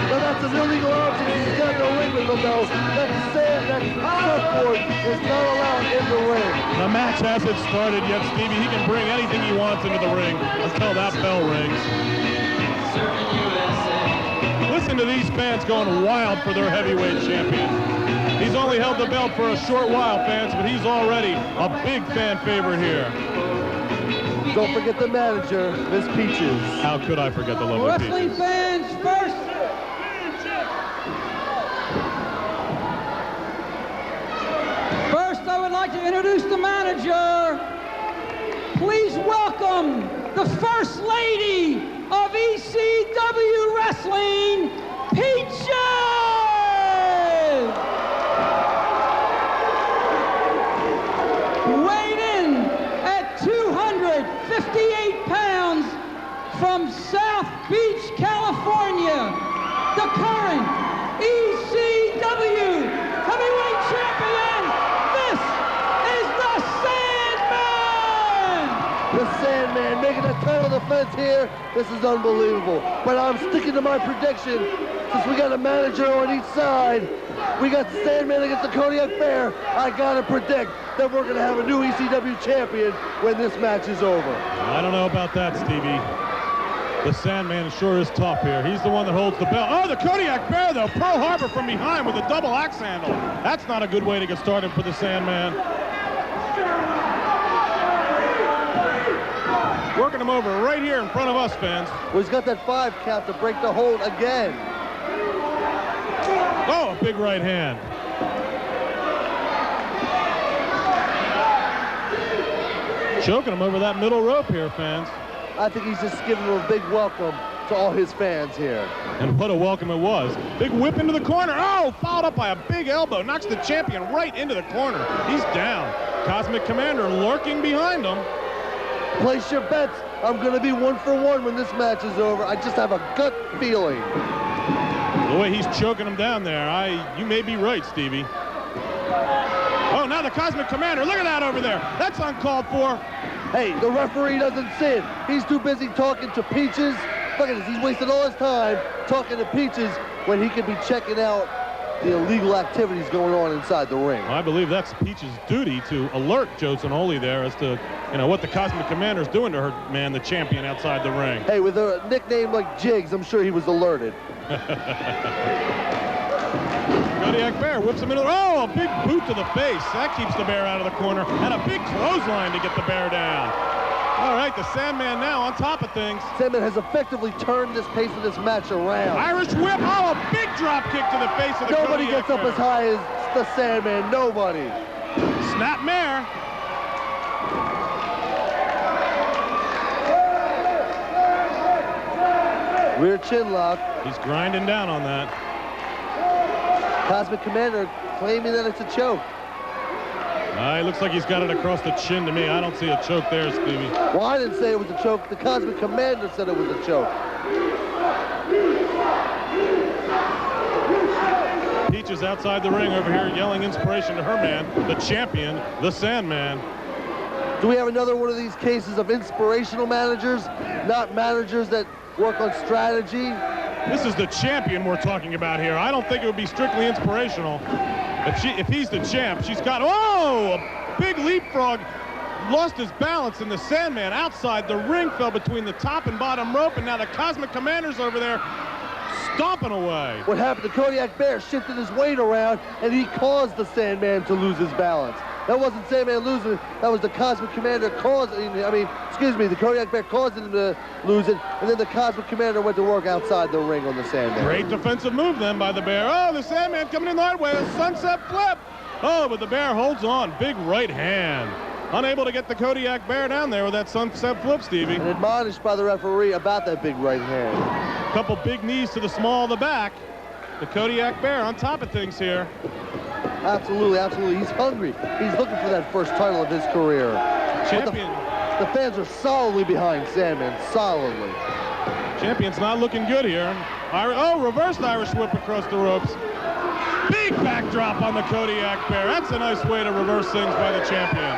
Speaker 3: Now that's an illegal object. He's got no ring with him though. That surfboard is not allowed in the ring.
Speaker 4: The match hasn't started yet, Stevie. He can bring anything he wants into the ring until that bell rings. Listen to these fans going wild for their heavyweight champion. He's only held the belt for a short while, fans, but he's already a big fan favorite here.
Speaker 3: Don't forget the manager, Miss Peaches.
Speaker 4: How could I forget the lovely
Speaker 5: Wrestling
Speaker 4: Peaches?
Speaker 5: fans, first, I would like to introduce the manager. Please welcome the First Lady of ECW Wrestling, Peaches! Weighed in at 258 pounds from South Beach, California, the current ECW heavyweight champion. This is the Sandman!
Speaker 3: The Sandman making a title defense here. This is unbelievable. But I'm sticking to my prediction. Since we got a manager on each side, we got the Sandman against the Kodiak Bear. I gotta predict that we're gonna have a new ECW champion when this match is over.
Speaker 4: I don't know about that, Stevie. The Sandman sure is tough here. He's the one that holds the belt. Oh, the Kodiak Bear, though. Pearl Harbor from behind with a double axe handle. That's not a good way to get started for the Sandman. Working him over right here in front of us, fans.
Speaker 3: Well, he's got that 5 count to break the hold again.
Speaker 4: Oh, a big right hand. Choking him over that middle rope here, fans.
Speaker 3: I think he's just giving him a big welcome to all his fans here.
Speaker 4: And what a welcome it was. Big whip into the corner. Oh, followed up by a big elbow. Knocks the champion right into the corner. He's down. Cosmic Commander lurking behind him.
Speaker 3: Place your bets. I'm going to be 1 for 1 when this match is over. I just have a gut feeling.
Speaker 4: The way he's choking him down there, you may be right, Stevie. Oh, now the Cosmic Commander. Look at that over there. That's uncalled for.
Speaker 3: Hey, the referee doesn't see it. He's too busy talking to Peaches. Look at this. He's wasted all his time talking to Peaches when he could be checking out the illegal activities going on inside the ring.
Speaker 4: Well, I believe that's Peach's duty to alert Joe Zanoli there as to, what the Cosmic Commander's doing to her man, the champion, outside the ring.
Speaker 3: Hey, with a nickname like Jigs, I'm sure he was alerted.
Speaker 4: Kodiak Bear whips him into the... Oh, a big boot to the face. That keeps the Bear out of the corner. And a big clothesline to get the Bear down. All right, the Sandman now on top of things.
Speaker 3: Sandman has effectively turned this pace of this match around.
Speaker 4: Irish whip. Oh, a big drop kick to the face of the
Speaker 3: Nobody
Speaker 4: Kodiak
Speaker 3: gets up
Speaker 4: Bear.
Speaker 3: as high as the Sandman. Nobody.
Speaker 4: Snap mare.
Speaker 3: Rear chin lock.
Speaker 4: He's grinding down on that.
Speaker 3: Cosmic Commander claiming that it's a choke.
Speaker 4: It looks like he's got it across the chin to me. I don't see a choke there, Stevie.
Speaker 3: Well, I didn't say it was a choke. The Cosmic Commander said it was a choke.
Speaker 4: Peach is outside the ring over here yelling inspiration to her man, the champion, the Sandman.
Speaker 3: Do we have another one of these cases of inspirational managers, not managers that work on strategy?
Speaker 4: This is the champion we're talking about here. I don't think it would be strictly inspirational. If he's the champ, she's got, oh, a big leapfrog. Lost his balance, and the Sandman outside the ring fell between the top and bottom rope, and now the Cosmic Commander's over there stomping away.
Speaker 3: What happened to Kodiak Bear shifted his weight around, and he caused the Sandman to lose his balance. That wasn't Sandman losing it, that was the Cosmic Commander causing, the Kodiak Bear causing him to lose it, and then the Cosmic Commander went to work outside the ring on the Sandman.
Speaker 4: Great defensive move then by the Bear. Oh, the Sandman coming in the hard way, a sunset flip. Oh, but the Bear holds on, big right hand. Unable to get the Kodiak Bear down there with that sunset flip, Stevie.
Speaker 3: And admonished by the referee about that big right hand.
Speaker 4: Couple big knees to the small of the back. The Kodiak Bear on top of things here.
Speaker 3: Absolutely, absolutely. He's hungry. He's looking for that first title of his career.
Speaker 4: Champion.
Speaker 3: The fans are solidly behind Sandman, solidly.
Speaker 4: Champion's not looking good here. Reversed Irish whip across the ropes. Big backdrop on the Kodiak Bear. That's a nice way to reverse things by the champion.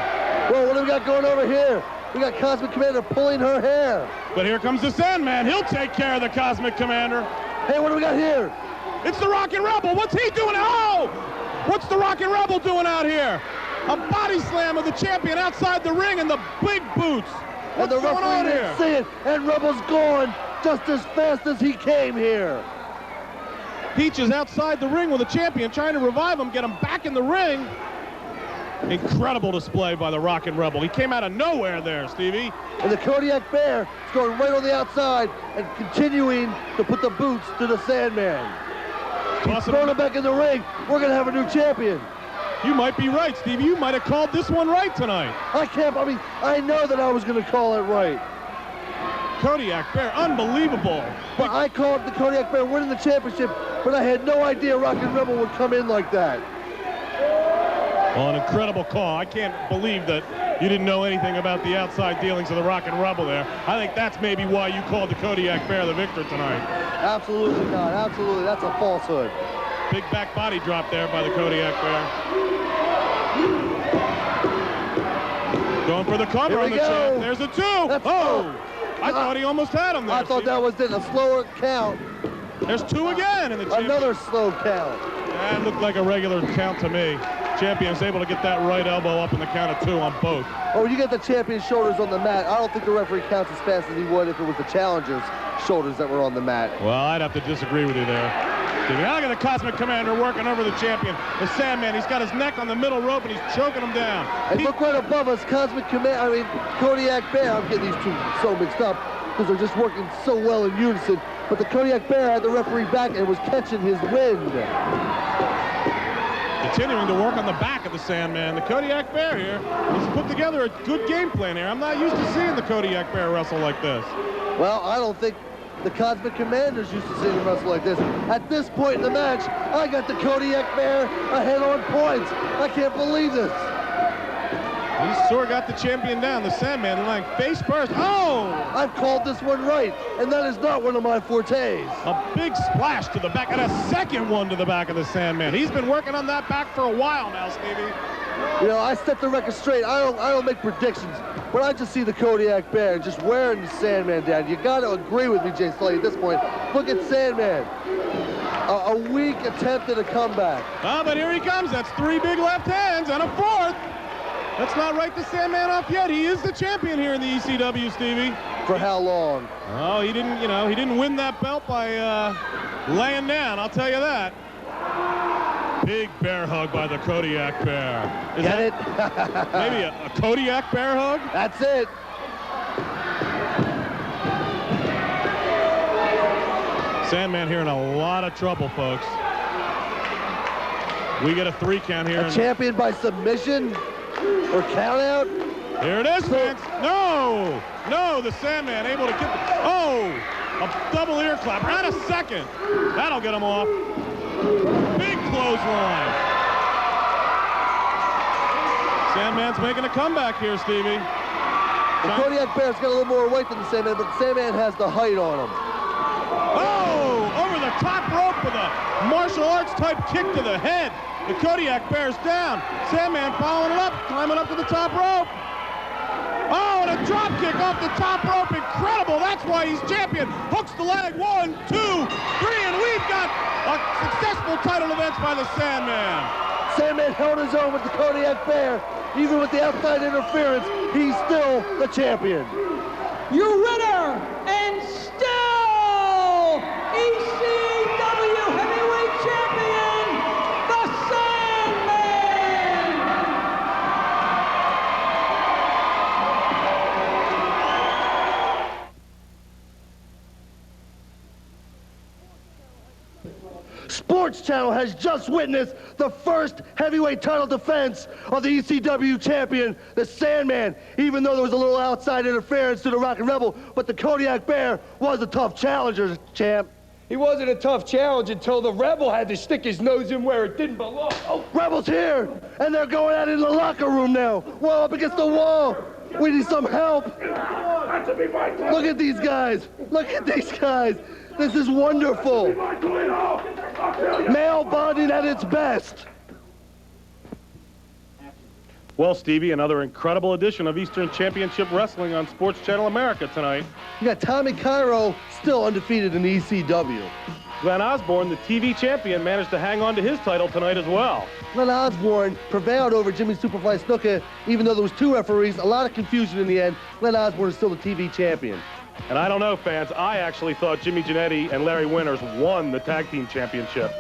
Speaker 3: Well, what do we got going over here? We got Cosmic Commander pulling her hair.
Speaker 4: But here comes the Sandman. He'll take care of the Cosmic Commander.
Speaker 3: Hey, what do we got here?
Speaker 4: It's the Rockin' Rebel. What's he doing? Oh! What's the Rockin' Rebel doing out here? A body slam of the champion outside the ring and the big boots. What's
Speaker 3: and the
Speaker 4: going on
Speaker 3: referee
Speaker 4: here?
Speaker 3: didn't see it, and Rebel's gone just as fast as he came here.
Speaker 4: Peach is outside the ring with the champion, trying to revive him, get him back in the ring. Incredible display by the Rockin' Rebel. He came out of nowhere there, Stevie.
Speaker 3: And the Kodiak Bear is going right on the outside and continuing to put the boots to the Sandman. He's throwing him back in the ring. We're going to have a new champion.
Speaker 4: You might be right, Stevie. You might have called this one right tonight.
Speaker 3: I know that I was going to call it right.
Speaker 4: Kodiak Bear, unbelievable.
Speaker 3: But I called the Kodiak Bear winning the championship, but I had no idea Rockin' Rebel would come in like that.
Speaker 4: Well, an incredible call. I can't believe that you didn't know anything about the outside dealings of the Rockin' Rebel there. I think that's maybe why you called the Kodiak Bear the victor tonight.
Speaker 3: Absolutely not. Absolutely. That's a falsehood.
Speaker 4: Big back body drop there by the Kodiak Bear. Going for the cover on the champ. There's a two. I thought he almost had him there.
Speaker 3: I thought that was it. A slower count.
Speaker 4: There's two again in the champion.
Speaker 3: Another slow count.
Speaker 4: That looked like a regular count to me. Champion's able to get that right elbow up in the count of two on both.
Speaker 3: Oh, when you get the champion's shoulders on the mat, I don't think the referee counts as fast as he would if it was the challenger's shoulders that were on the mat.
Speaker 4: Well, I'd have to disagree with you there. Now look at the Cosmic Commander working over the champion. The Sandman, he's got his neck on the middle rope and he's choking him down.
Speaker 3: And look right above us, Kodiak Bear. I'm getting these two so mixed up because they're just working so well in unison. But the Kodiak Bear had the referee back and was catching his wind.
Speaker 4: Continuing to work on the back of the Sandman. The Kodiak Bear here has put together a good game plan here. I'm not used to seeing the Kodiak Bear wrestle like this.
Speaker 3: Well, I don't think the Cosmic Commander's used to seeing him wrestle like this. At this point in the match, I got the Kodiak Bear ahead on points. I can't believe this.
Speaker 4: He's sure got the champion down. The Sandman lying face first. Oh!
Speaker 3: I've called this one right, and that is not one of my fortes.
Speaker 4: A big splash to the back, and a second one to the back of the Sandman. He's been working on that back for a while now, Stevie.
Speaker 3: You know, I set the record straight. I don't make predictions, but I just see the Kodiak Bear just wearing the Sandman down. You got to agree with me, Jay Slay, at this point. Look at Sandman. A weak attempt at a comeback.
Speaker 4: Oh, but here he comes. That's three big left hands and a fourth. Let's not write the Sandman off yet. He is the champion here in the ECW, Stevie.
Speaker 3: For how long?
Speaker 4: Oh, he didn't win that belt by laying down, I'll tell you that. Big bear hug by the Kodiak Bear. Is
Speaker 3: Get it?
Speaker 4: Maybe a Kodiak bear hug?
Speaker 3: That's it.
Speaker 4: Sandman here in a lot of trouble, folks. We get a 3 count here.
Speaker 3: A champion by submission or count out.
Speaker 4: Here it is, Vince. No! No, the Sandman able to get the... Oh! A double ear clap. Right a second. That'll get him off. Big clothesline. Sandman's making a comeback here, Stevie.
Speaker 3: The Kodiak Bear's got a little more weight than the Sandman, but the Sandman has the height on him.
Speaker 4: Oh! Over the top rope with a martial arts type kick to the head. The Kodiak Bear's down. Sandman following it up, climbing up to the top rope. Oh, and a drop kick off the top rope. Incredible. That's why he's champion. Hooks the leg. 1, 2, 3, and we've got a successful title defense by the Sandman.
Speaker 3: Sandman held his own with the Kodiak Bear. Even with the outside interference, he's still the champion.
Speaker 5: Your winner and still ECW Heavyweight Champion, the Sandman!
Speaker 3: Sports Channel has just witnessed the first heavyweight title defense of the ECW champion, the Sandman. Even though there was a little outside interference to the Rockin' Rebel, but the Kodiak Bear was a tough challenger, champ.
Speaker 9: He wasn't a tough challenge until the Rebel had to stick his nose in where it didn't belong.
Speaker 3: Oh, Rebel's here, and they're going out in the locker room now. Well, up against the wall. We need some help. Look at these guys. Look at these guys. This is wonderful. Male bonding at its best.
Speaker 2: Well, Stevie, another incredible edition of Eastern Championship Wrestling on Sports Channel America tonight.
Speaker 3: You got Tommy Cairo still undefeated in the ECW.
Speaker 2: Glenn Osborne, the TV champion, managed to hang on to his title tonight as well.
Speaker 3: Glenn Osborne prevailed over Jimmy Superfly Snuka, even though there was 2 referees, a lot of confusion in the end. Glenn Osborne is still the TV champion.
Speaker 2: And I don't know, fans, I actually thought Jimmy Jannetty and Larry Winters won the tag team championship.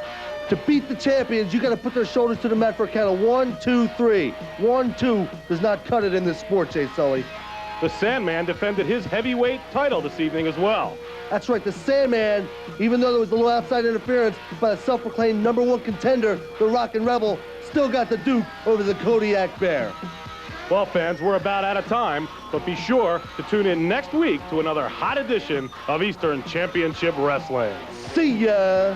Speaker 3: To beat the champions, you got to put their shoulders to the mat for a count of 1, 2, 3. 1, 2 does not cut it in this sport, Jay Sully.
Speaker 2: The Sandman defended his heavyweight title this evening as well.
Speaker 3: That's right, the Sandman, even though there was a little outside interference by the self-proclaimed #1 contender, the Rockin' Rebel, still got the Duke over the Kodiak Bear.
Speaker 2: Well, fans, we're about out of time, but be sure to tune in next week to another hot edition of Eastern Championship Wrestling.
Speaker 3: See ya!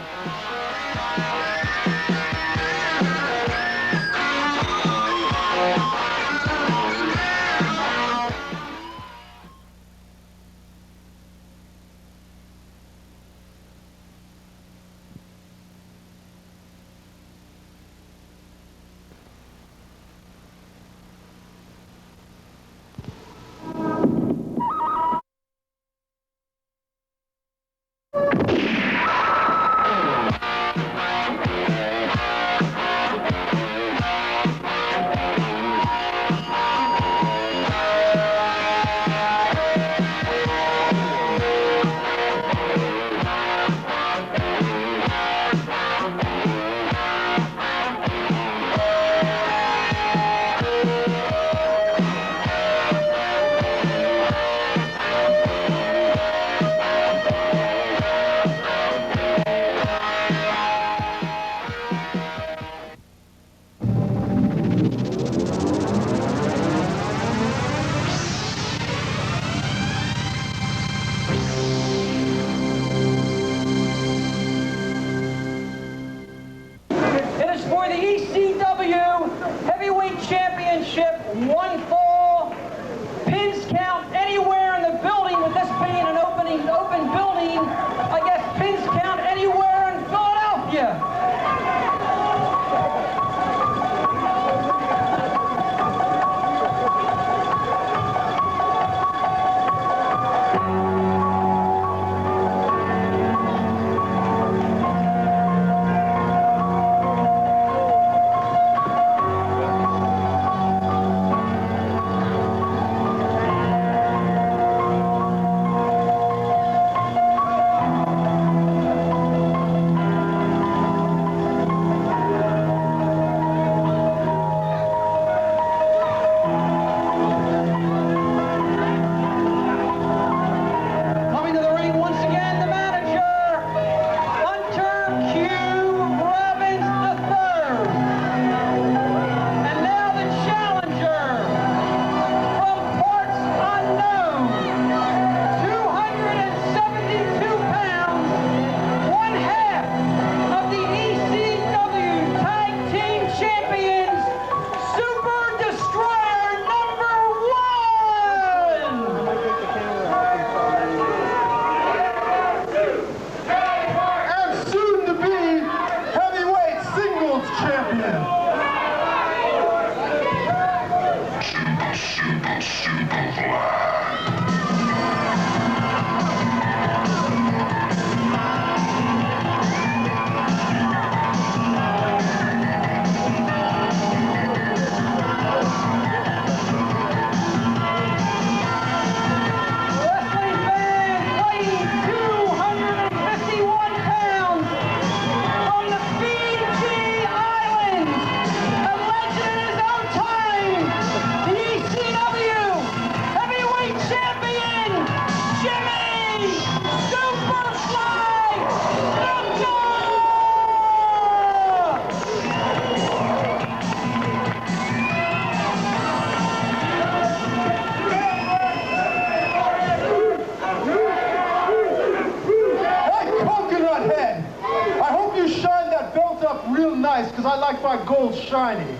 Speaker 8: nice, because I like my gold shiny.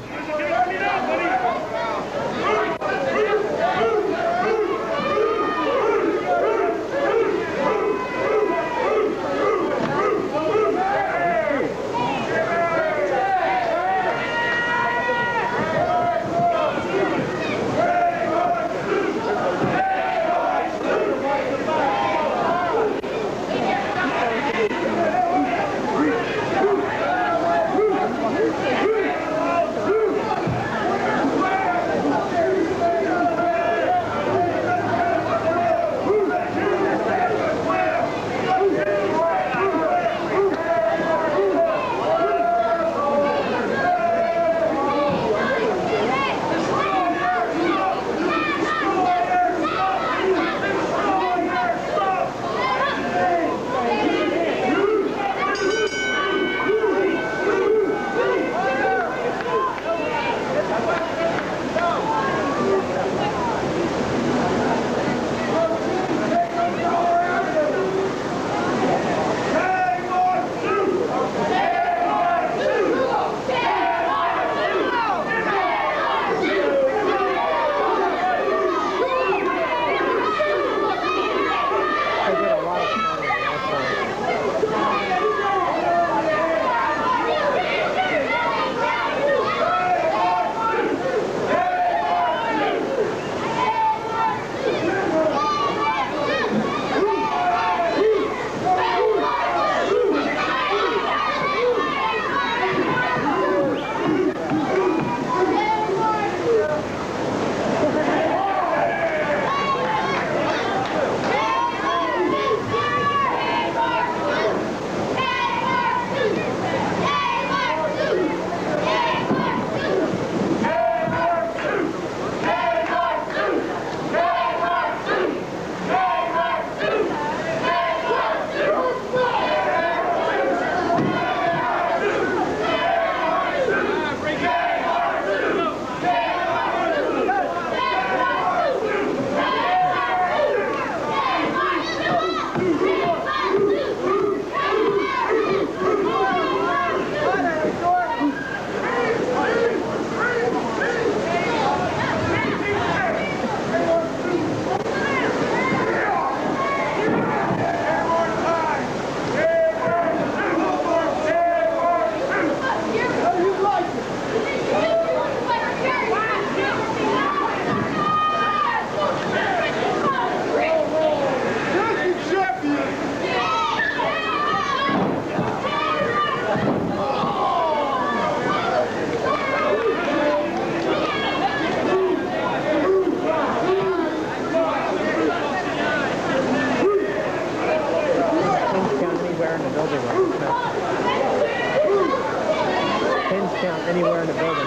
Speaker 10: Anywhere in the building.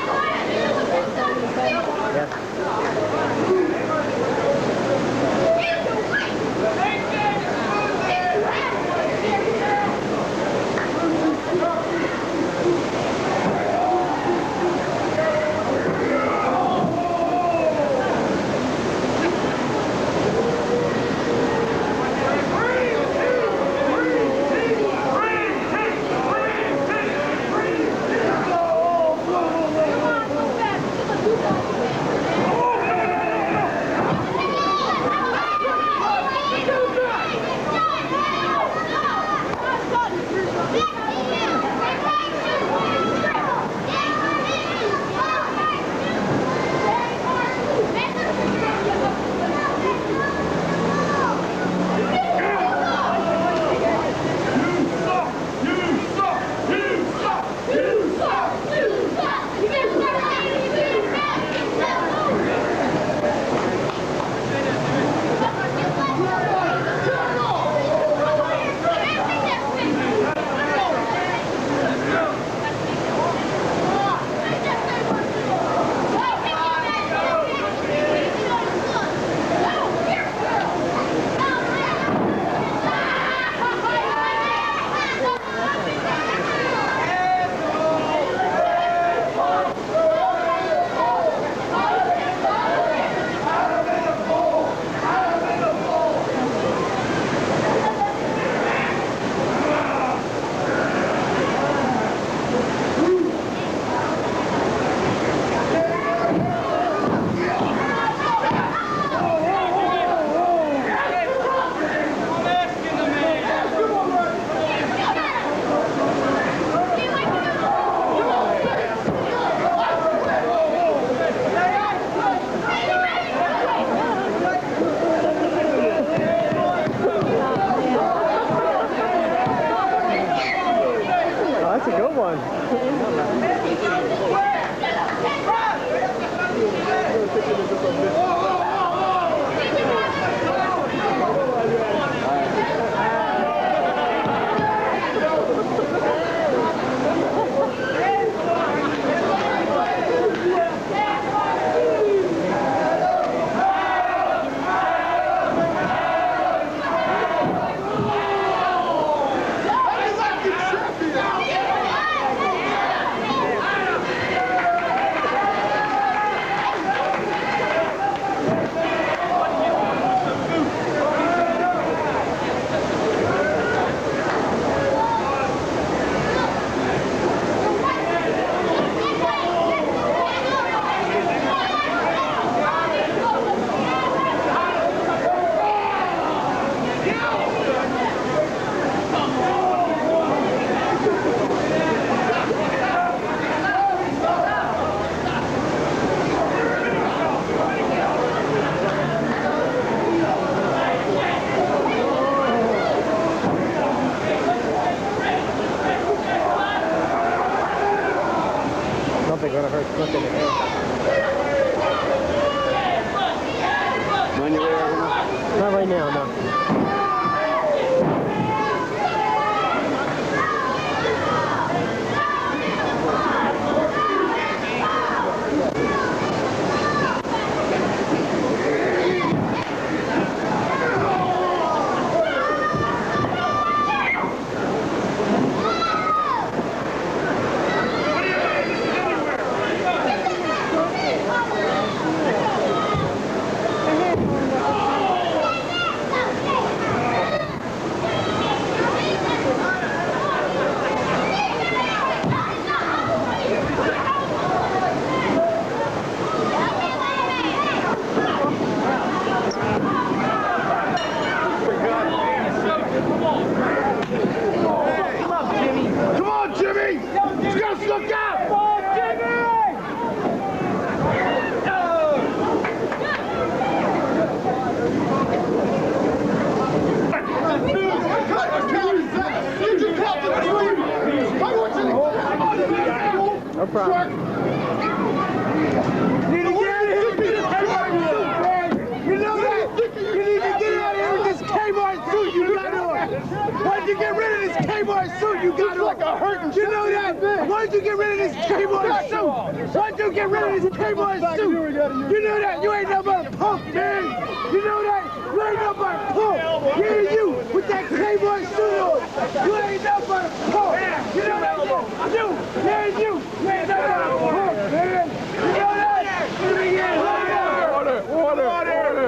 Speaker 11: Go, go!
Speaker 10: Nothing gonna hurt Slick in the head. Not right now, no.
Speaker 6: No problem.
Speaker 9: You need to get out of here with this Kmart suit, man. You know that? You need to get out of here with this Kmart suit you got on. Why'd you get rid of this Kmart suit you got on? Like a hurting. You know that? Why'd you get rid of this Kmart suit? Why'd you get rid of this Kmart suit? You know that? You ain't nothing but a punk, man. You know that? You ain't nothing but a punk. Yeah, you with that Kmart suit on. You ain't nothing but a punk. You know that? You. Yeah, you. You ain't nothing but a punk, man. You know that? Order.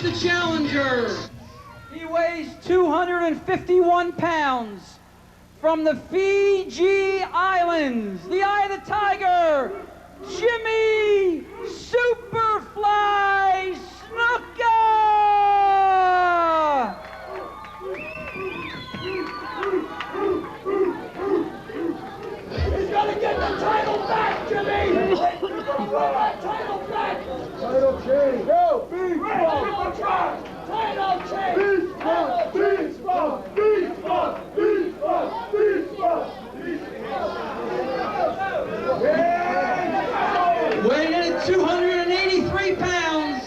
Speaker 5: The challenger. He weighs 251 pounds. From the Fiji Islands, the Eye of the Tiger, Jimmy Superfly Snuka! He's gonna get the title back, Jimmy! He's gonna win that title back!
Speaker 9: Title change! Go!
Speaker 5: Title change! Weighing in at 283 pounds,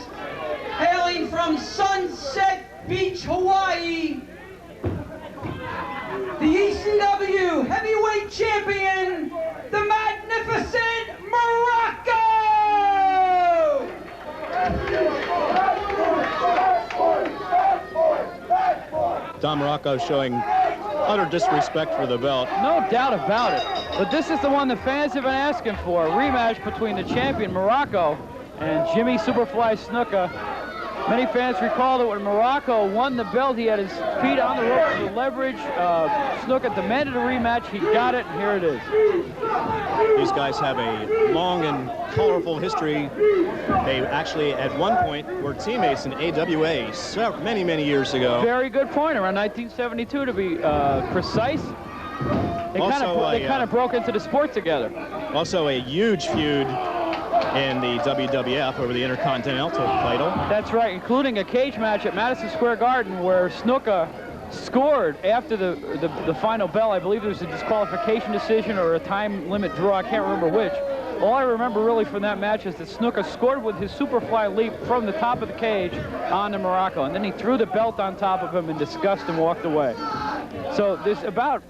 Speaker 5: hailing from Sunset Beach, Hawaii, the ECW Heavyweight Champion, the Magnificent Muraco!
Speaker 11: Don Muraco showing utter disrespect for the belt.
Speaker 12: No doubt about it. But this is the one the fans have been asking for, a rematch between the champion Muraco and Jimmy Superfly Snuka. Many fans recall that when Muraco won the belt, he had his feet on the rope for leverage. Snuka demanded a rematch. He got it, and here it is.
Speaker 11: These guys have a long and colorful history. They actually, at one point, were teammates in AWA many, many years ago.
Speaker 12: Very good point, around 1972 to be precise. They kind of broke into the sport together.
Speaker 11: Also a huge feud in the WWF over the Intercontinental title.
Speaker 12: That's right, including a cage match at Madison Square Garden where Snuka scored after the final bell. I believe there was a disqualification decision or a time limit draw. I can't remember which. All I remember really from that match is that Snuka scored with his Superfly leap from the top of the cage onto Muraco, and then he threw the belt on top of him in disgust and walked away. So there's about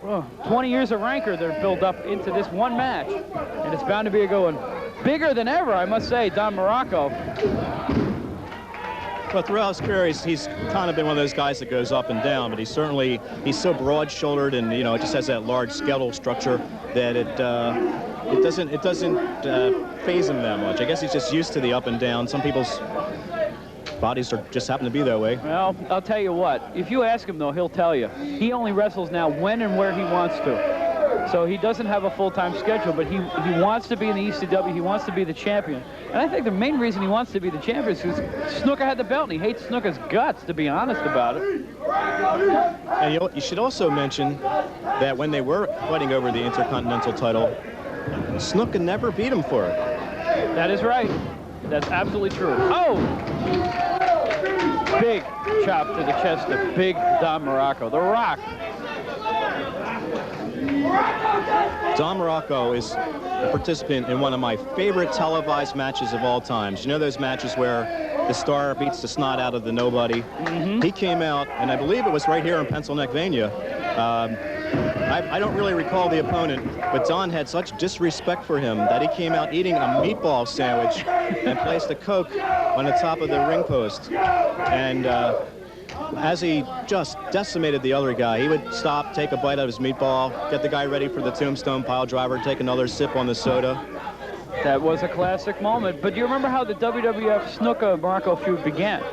Speaker 12: 20 years of rancor that are built up into this one match, and it's bound to be a good one. Bigger than ever, I must say, Don Muraco.
Speaker 11: Well, throughout his career, he's kind of been one of those guys that goes up and down, but he's so broad-shouldered, and it just has that large skeletal structure that it doesn't phase him that much. I guess he's just used to the up and down. Some people's bodies just happen to be that way.
Speaker 12: Well, I'll tell you what. If you ask him, though, he'll tell you. He only wrestles now when and where he wants to. So he doesn't have a full-time schedule, but he wants to be in the ECW. He wants to be the champion. And I think the main reason he wants to be the champion is because Snuka had the belt, and he hates Snuka's guts, to be honest about it.
Speaker 11: And you should also mention that when they were fighting over the Intercontinental title, Snuka never beat him for it.
Speaker 12: That is right. That's absolutely true. Oh! Big chop to the chest of Big Don Muraco, The Rock.
Speaker 11: Don Muraco is a participant in one of my favorite televised matches of all times. You know those matches where the star beats the snot out of the nobody?
Speaker 12: Mm-hmm.
Speaker 11: He came out, and I believe it was right here in Pennsylvania. I don't really recall the opponent, but Don had such disrespect for him that he came out eating a meatball sandwich and placed a Coke on the top of the ring post. And as he just decimated the other guy, he would stop, take a bite out of his meatball, get the guy ready for the tombstone pile driver, take another sip on the soda.
Speaker 12: That was a classic moment. But do you remember how the WWF Snuka-Muraco feud began?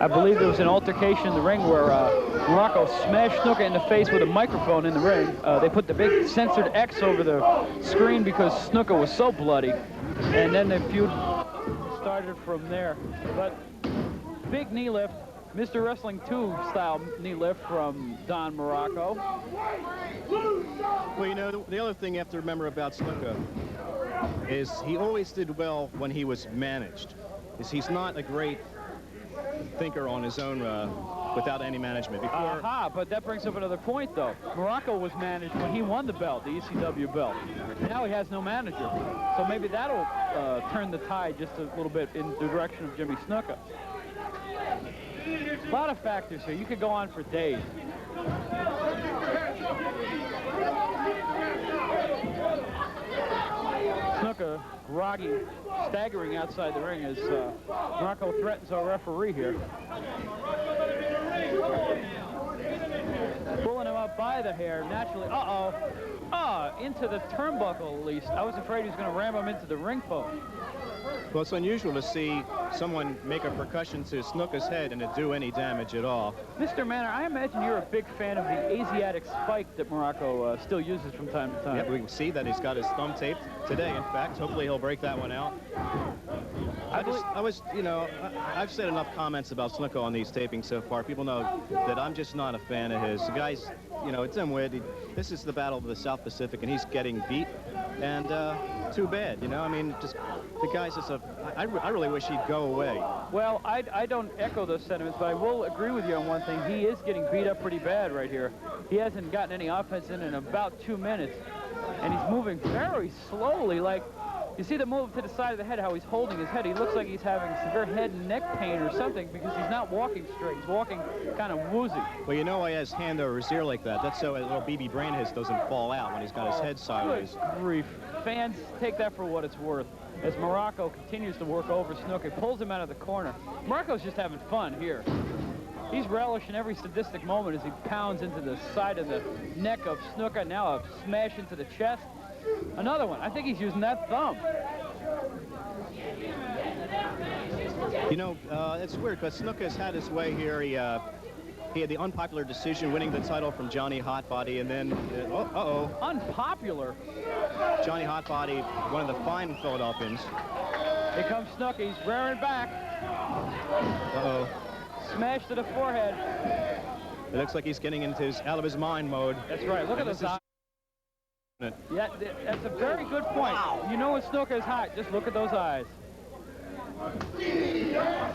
Speaker 12: I believe there was an altercation in the ring where Muraco smashed Snuka in the face with a microphone in the ring. They put the big censored X over the screen because Snuka was so bloody. And then the feud started from there. But big knee lift, Mr. Wrestling 2 style knee lift from Don Muraco.
Speaker 11: Well, you know, the other thing you have to remember about Snuka is he always did well when he was managed. He's not a great thinker on his own without any management.
Speaker 12: But that brings up another point, though. Muraco was managed when he won the belt, the ECW belt. Now he has no manager. So maybe that'll turn the tide just a little bit in the direction of Jimmy Snuka. A lot of factors here. You could go on for days. Snuka, groggy, staggering outside the ring as Muraco threatens our referee here. Pulling him up by the hair, naturally. Into the turnbuckle at least. I was afraid he was going to ram him into the ring post.
Speaker 11: Well, it's unusual to see someone make a percussion to Snuka's head and it do any damage at all.
Speaker 12: Mr. Manor, I imagine you're a big fan of the Asiatic spike that Muraco still uses from time to time.
Speaker 11: Yeah, we can see that he's got his thumb taped today, in fact. Hopefully he'll break that one out. I've said enough comments about Snuka on these tapings so far. People know that I'm just not a fan of his. The guy's, it's dimwit. This is the Battle of the South Pacific, and he's getting beat. And too bad, I mean, just the guy's just I really wish he'd go away.
Speaker 12: Well, I don't echo those sentiments, but I will agree with you on one thing. He is getting beat up pretty bad right here. He hasn't gotten any offense in about 2 minutes, and he's moving very slowly. Like, you see the move to the side of the head, how he's holding his head. He looks like he's having severe head and neck pain or something because he's not walking straight. He's walking kind of woozy.
Speaker 11: Well, you know why he has hand over his ear like that? That's so a little BB brain his doesn't fall out when he's got his head sideways.
Speaker 12: Good grief. Fans, take that for what it's worth. As Muraco continues to work over Snuka, pulls him out of the corner. Muraco's just having fun here. He's relishing every sadistic moment as he pounds into the side of the neck of Snuka. Now a smash into the chest. Another one. I think he's using that thumb.
Speaker 11: It's weird because Snuka's had his way here. He had the unpopular decision winning the title from Johnny Hotbody, and then,
Speaker 12: Unpopular?
Speaker 11: Johnny Hotbody, one of the fine Philadelphians.
Speaker 12: Here comes Snuka. He's rearing back. Smash to the forehead.
Speaker 11: It looks like he's getting into his out of his mind mode.
Speaker 12: That's right. Look at those eyes. Yeah, that's a very good point. Wow. You know when Snuka is hot, just look at those eyes.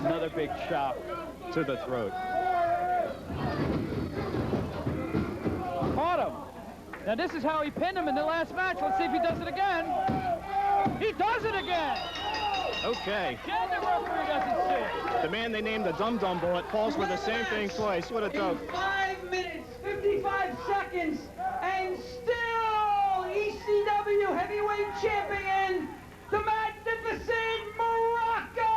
Speaker 12: Another big chop
Speaker 11: to the throat.
Speaker 12: Caught him. Now this is how he pinned him in the last match. Let's see if he does it again. He does it again.
Speaker 11: Okay.
Speaker 12: Again, the referee doesn't see it.
Speaker 11: The man they named the Dum Dum Bullet falls for the same thing twice. What a dope.
Speaker 5: 5 minutes, 55 seconds, and still ECW Heavyweight Champion, the Magnificent Muraco!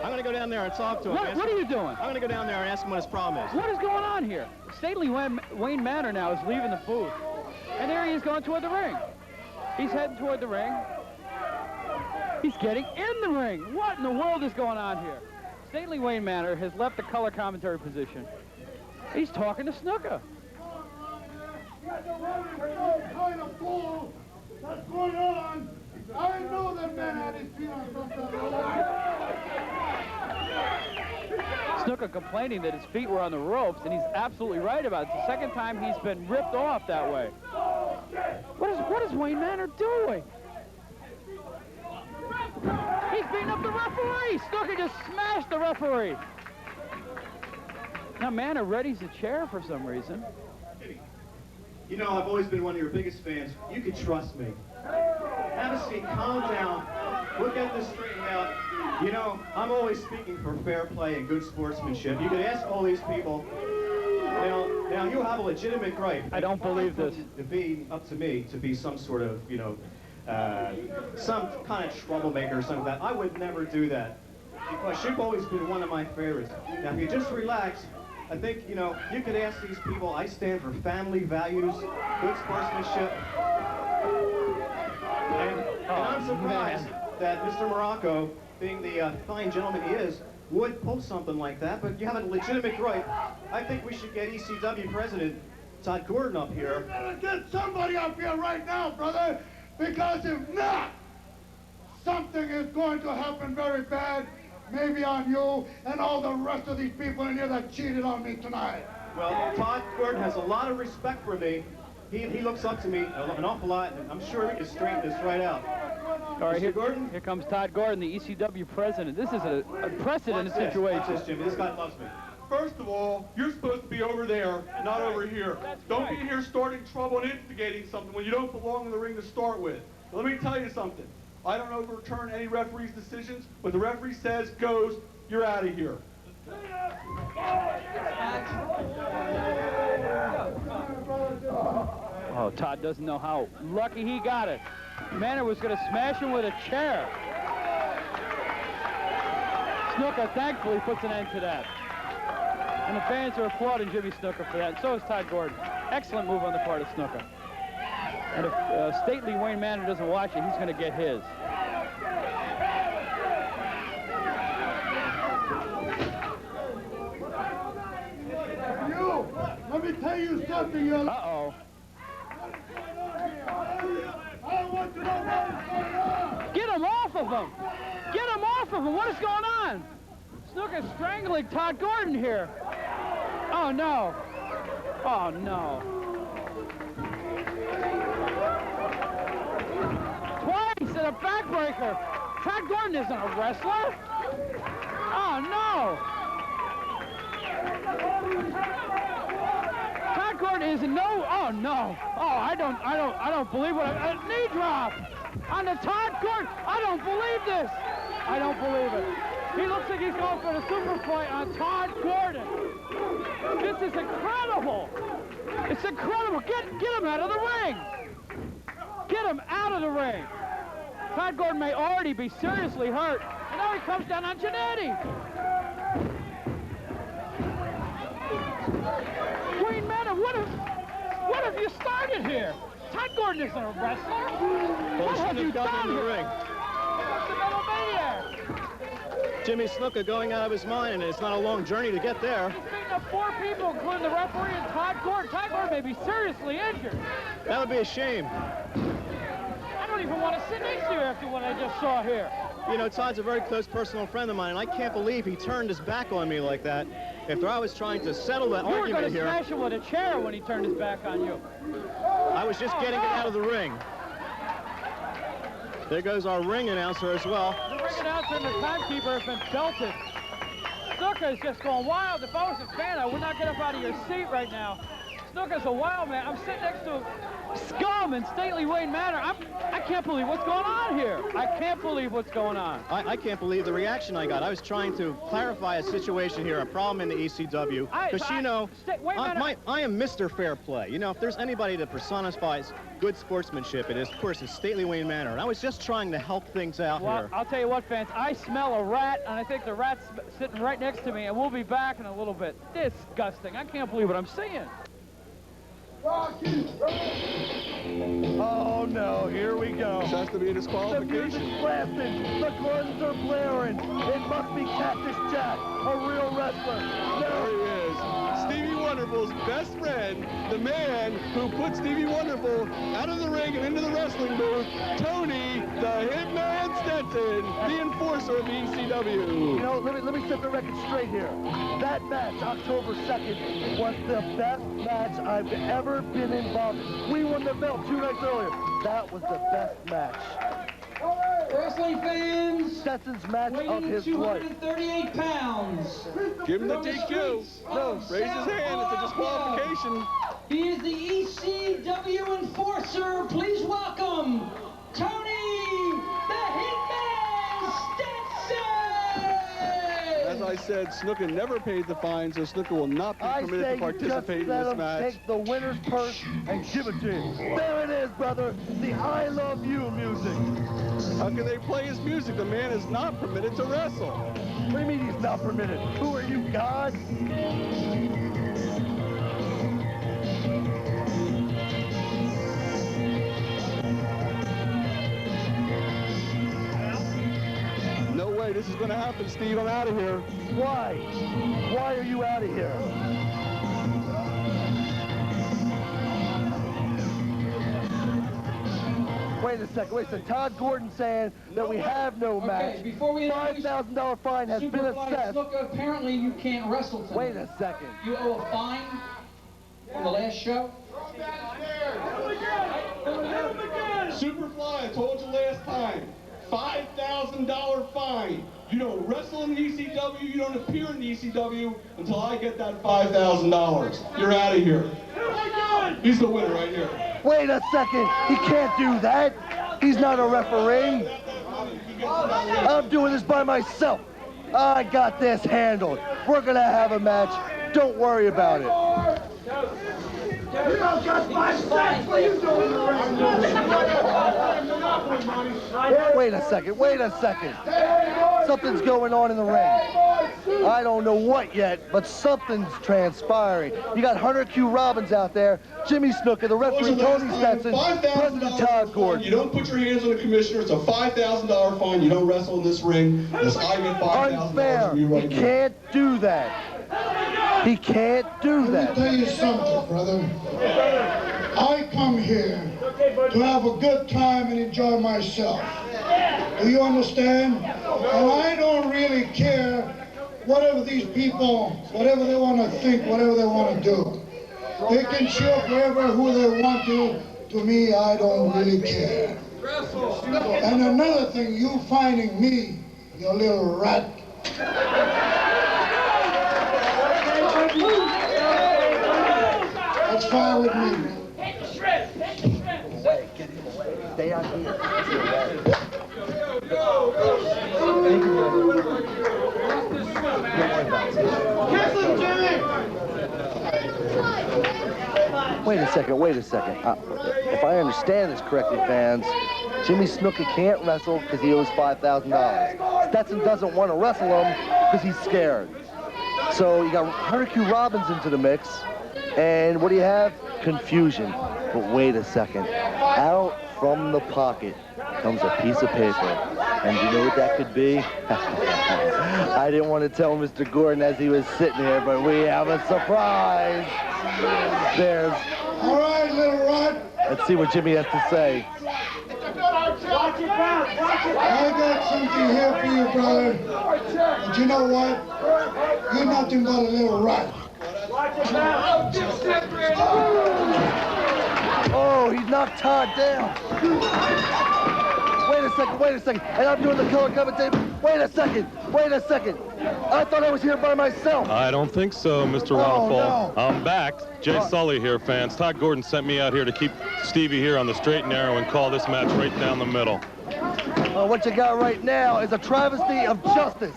Speaker 11: I'm going to go down there and talk to him.
Speaker 12: What are you doing?
Speaker 11: I'm going to go down there and ask him what his problem is.
Speaker 12: What is going on here? Stately Wayne Manor now is leaving the booth. And there he is going toward the ring. He's heading toward the ring. He's getting in the ring. What in the world is going on here? Stately Wayne Manor has left the color commentary position. He's talking to Snuka.
Speaker 6: Kind of bull that's going on. I know that man had his feet on something.
Speaker 12: Snuka complaining that his feet were on the ropes, and he's absolutely right about it. It's the second time he's been ripped off that way. What is Wayne Manor doing? He's beating up the referee. Snooker just smashed the referee. Now Manor readies a chair for some reason.
Speaker 11: You know, I've always been one of your biggest fans. You can trust me. Have a seat, calm down. We'll get this straightened out. You know, I'm always speaking for fair play and good sportsmanship. You could ask all these people. Now you have a legitimate right.
Speaker 12: I don't believe this.
Speaker 11: It'd be up to me to be some sort of, you know, some kind of troublemaker or something like that. I would never do that. Because you've always been one of my favorites. Now, if you just relax, I think, you know, you could ask these people. I stand for family values, good sportsmanship. And I'm surprised that Mr. Morocco, being the fine gentleman he is, would pull something like that, but you have a legitimate right. I think we should get ECW President Todd Gordon up here.
Speaker 9: We gotta get somebody up here right now, brother, because if not, something is going to happen very bad, maybe on you and all the rest of these people in here that cheated on me tonight.
Speaker 11: Well, Todd Gordon has a lot of respect for me. He looks up to me an awful lot, and I'm sure we can straighten this right out.
Speaker 12: All right, here comes Todd Gordon, the ECW president. This is a unprecedented situation.
Speaker 11: Watch this, Jimmy. This guy loves me.
Speaker 13: First of all, you're supposed to be over there, not over here. Don't be here starting trouble and instigating something when you don't belong in the ring to start with. Let me tell you something. I don't overturn any referee's decisions. What the referee says goes. You're out of here.
Speaker 12: Oh, Todd doesn't know how lucky he got it. Manor was going to smash him with a chair. Snuka thankfully puts an end to that. And the fans are applauding Jimmy Snuka for that, and so is Todd Gordon. Excellent move on the part of Snuka. And if stately Wayne Manor doesn't watch it, he's going to get his.
Speaker 9: You, let me tell you something, you.
Speaker 12: Uh-oh. Get him off of him! Get him off of him! What is going on? Snuka's strangling Todd Gordon here. Oh, no. Oh, no. Twice in a backbreaker. Todd Gordon isn't a wrestler. Oh, no. Todd Gordon is no. Oh, no. Oh, I don't believe what a knee drop on the Todd Gordon. I don't believe this. I don't believe it. He looks like he's going for the super fight on Todd Gordon. This is incredible. It's incredible. Get him out of the ring. Get him out of the ring. Todd Gordon may already be seriously hurt. And now he comes down on Jannetty. Wayne Manor, what have you started here? Todd Gordon isn't a wrestler. What have you done
Speaker 11: in the
Speaker 12: here?
Speaker 11: ring?
Speaker 12: What's the metal maniac?
Speaker 11: Jimmy Snuka going out of his mind, and it's not a long journey to get there.
Speaker 12: He's beating up 4 people, including the referee and Todd Gordon. Todd Gordon may be seriously injured.
Speaker 11: That would be a shame.
Speaker 12: I don't even want to sit next to you after what I just saw here.
Speaker 11: You know, Todd's a very close personal friend of mine, and I can't believe he turned his back on me like that. After I was trying to settle the argument here.
Speaker 12: You were going to smash him with a chair when he turned his back on you.
Speaker 11: I was just getting it out of the ring. There goes our ring announcer as well.
Speaker 12: The ring announcer and the timekeeper have been belted. Snuka is just going wild. If I was a fan, I would not get up out of your seat right now. Snuka's a wild man. I'm sitting next to Scum and stately Wayne Manor. I can't believe what's going on here. I can't believe what's going on.
Speaker 11: I can't believe the reaction I got. I was trying to clarify a situation here, a problem in the ECW. Because, you know, I am Mr. Fair Play. You know, if there's anybody that personifies good sportsmanship, it is, of course, it's stately Wayne Manor. And I was just trying to help things out here.
Speaker 12: I'll tell you what, fans. I smell a rat, and I think the rat's sitting right next to me, and we'll be back in a little bit. Disgusting. I can't believe what I'm seeing.
Speaker 3: Oh no, here we go.
Speaker 13: This has to be a disqualification.
Speaker 3: The music's blasting, the corns are blaring. It must be Cactus Jack, a real wrestler.
Speaker 13: There he is. Stevie Wonderful's best friend, the man who put Stevie Wonderful out of the ring and into the wrestling booth, Tony the Hitman Stetson, the enforcer of ECW.
Speaker 3: You know, let me set the record straight here. That match, October 2nd, was the best match I've ever been involved in. We won the belt 2 nights earlier. That was the best match.
Speaker 5: Wrestling fans,
Speaker 3: Stetson's match of his life.
Speaker 5: 238 pounds.
Speaker 13: Give him the DQ. No, raise his hand. It's a disqualification.
Speaker 5: He is the ECW enforcer. Please welcome Tony the Hitman Stetson.
Speaker 13: As I said, Snuka never paid the fine, so Snuka will not be permitted to participate in this match.
Speaker 3: Take the winner's purse and give it to him. There it is, brother. The I Love You music.
Speaker 13: How can they play his music? The man is not permitted to wrestle.
Speaker 3: What do you mean he's not permitted? Who are you, God?
Speaker 13: No way this is going to happen, Steve. I'm out of here.
Speaker 3: Why? Why are you out of here? Wait a second. Todd Gordon saying that we have no match.
Speaker 5: Before we
Speaker 3: $5,000 fine has been assessed.
Speaker 5: Look, apparently you can't wrestle tonight.
Speaker 3: Wait a second.
Speaker 5: You owe a fine from the last show?
Speaker 13: Superfly, I told you last time. $5,000 fine. You don't wrestle in the ECW, you don't appear in the ECW until I get that $5,000. You're out of here. He's the winner right here.
Speaker 3: Wait a second. He can't do that. He's not a referee. I'm doing this by myself. I got this handled. We're going to have a match. Don't worry about it.
Speaker 9: You don't got 5 cents. What are you doing in the ring?
Speaker 3: Wait a second. Something's going on in the ring. I don't know what yet, but something's transpiring. You got Hunter Q. Robbins out there, Jimmy Snuka, the referee Tony Stetson, President Todd Gordon.
Speaker 13: You don't put your hands on the commissioner. It's a $5,000 fine. You don't wrestle in this ring. Unless I get $5,000 from you right now.
Speaker 3: He can't do that. He can't do that.
Speaker 6: Let me tell you something, brother. I come here to have a good time and enjoy myself. Do you understand? And I don't really care whatever these people, whatever they want to think, whatever they want to do. They can cheer whoever, who they want to. To me, I don't really care. And another thing, you finding me, you little rat. That's fine with me.
Speaker 3: Get him away. Stay out here. Wait a second. If I understand this correctly, fans, Jimmy Snuka can't wrestle because he owes $5,000. Stetson doesn't want to wrestle him because he's scared. So you got Hunter Q. Robbins into the mix, and what do you have? Confusion. But wait a second. Out from the pocket comes a piece of paper. And you know what that could be? I didn't want to tell Mr. Gordon as he was sitting here, but we have a surprise. There's...
Speaker 6: All right, little rat.
Speaker 3: Let's see what Jimmy has to say.
Speaker 6: I got something here for you, brother. But you know what? You're nothing but a little rat.
Speaker 3: Oh, he knocked Todd down. Wait a second. And I'm doing the color commentator. Wait a second. I thought I was here by myself.
Speaker 2: I don't think so, Mr. Ronafal. No. I'm back. Jay Sully here, fans. Todd Gordon sent me out here to keep Stevie here on the straight and narrow and call this match right down the middle.
Speaker 3: What you got right now is a travesty of justice.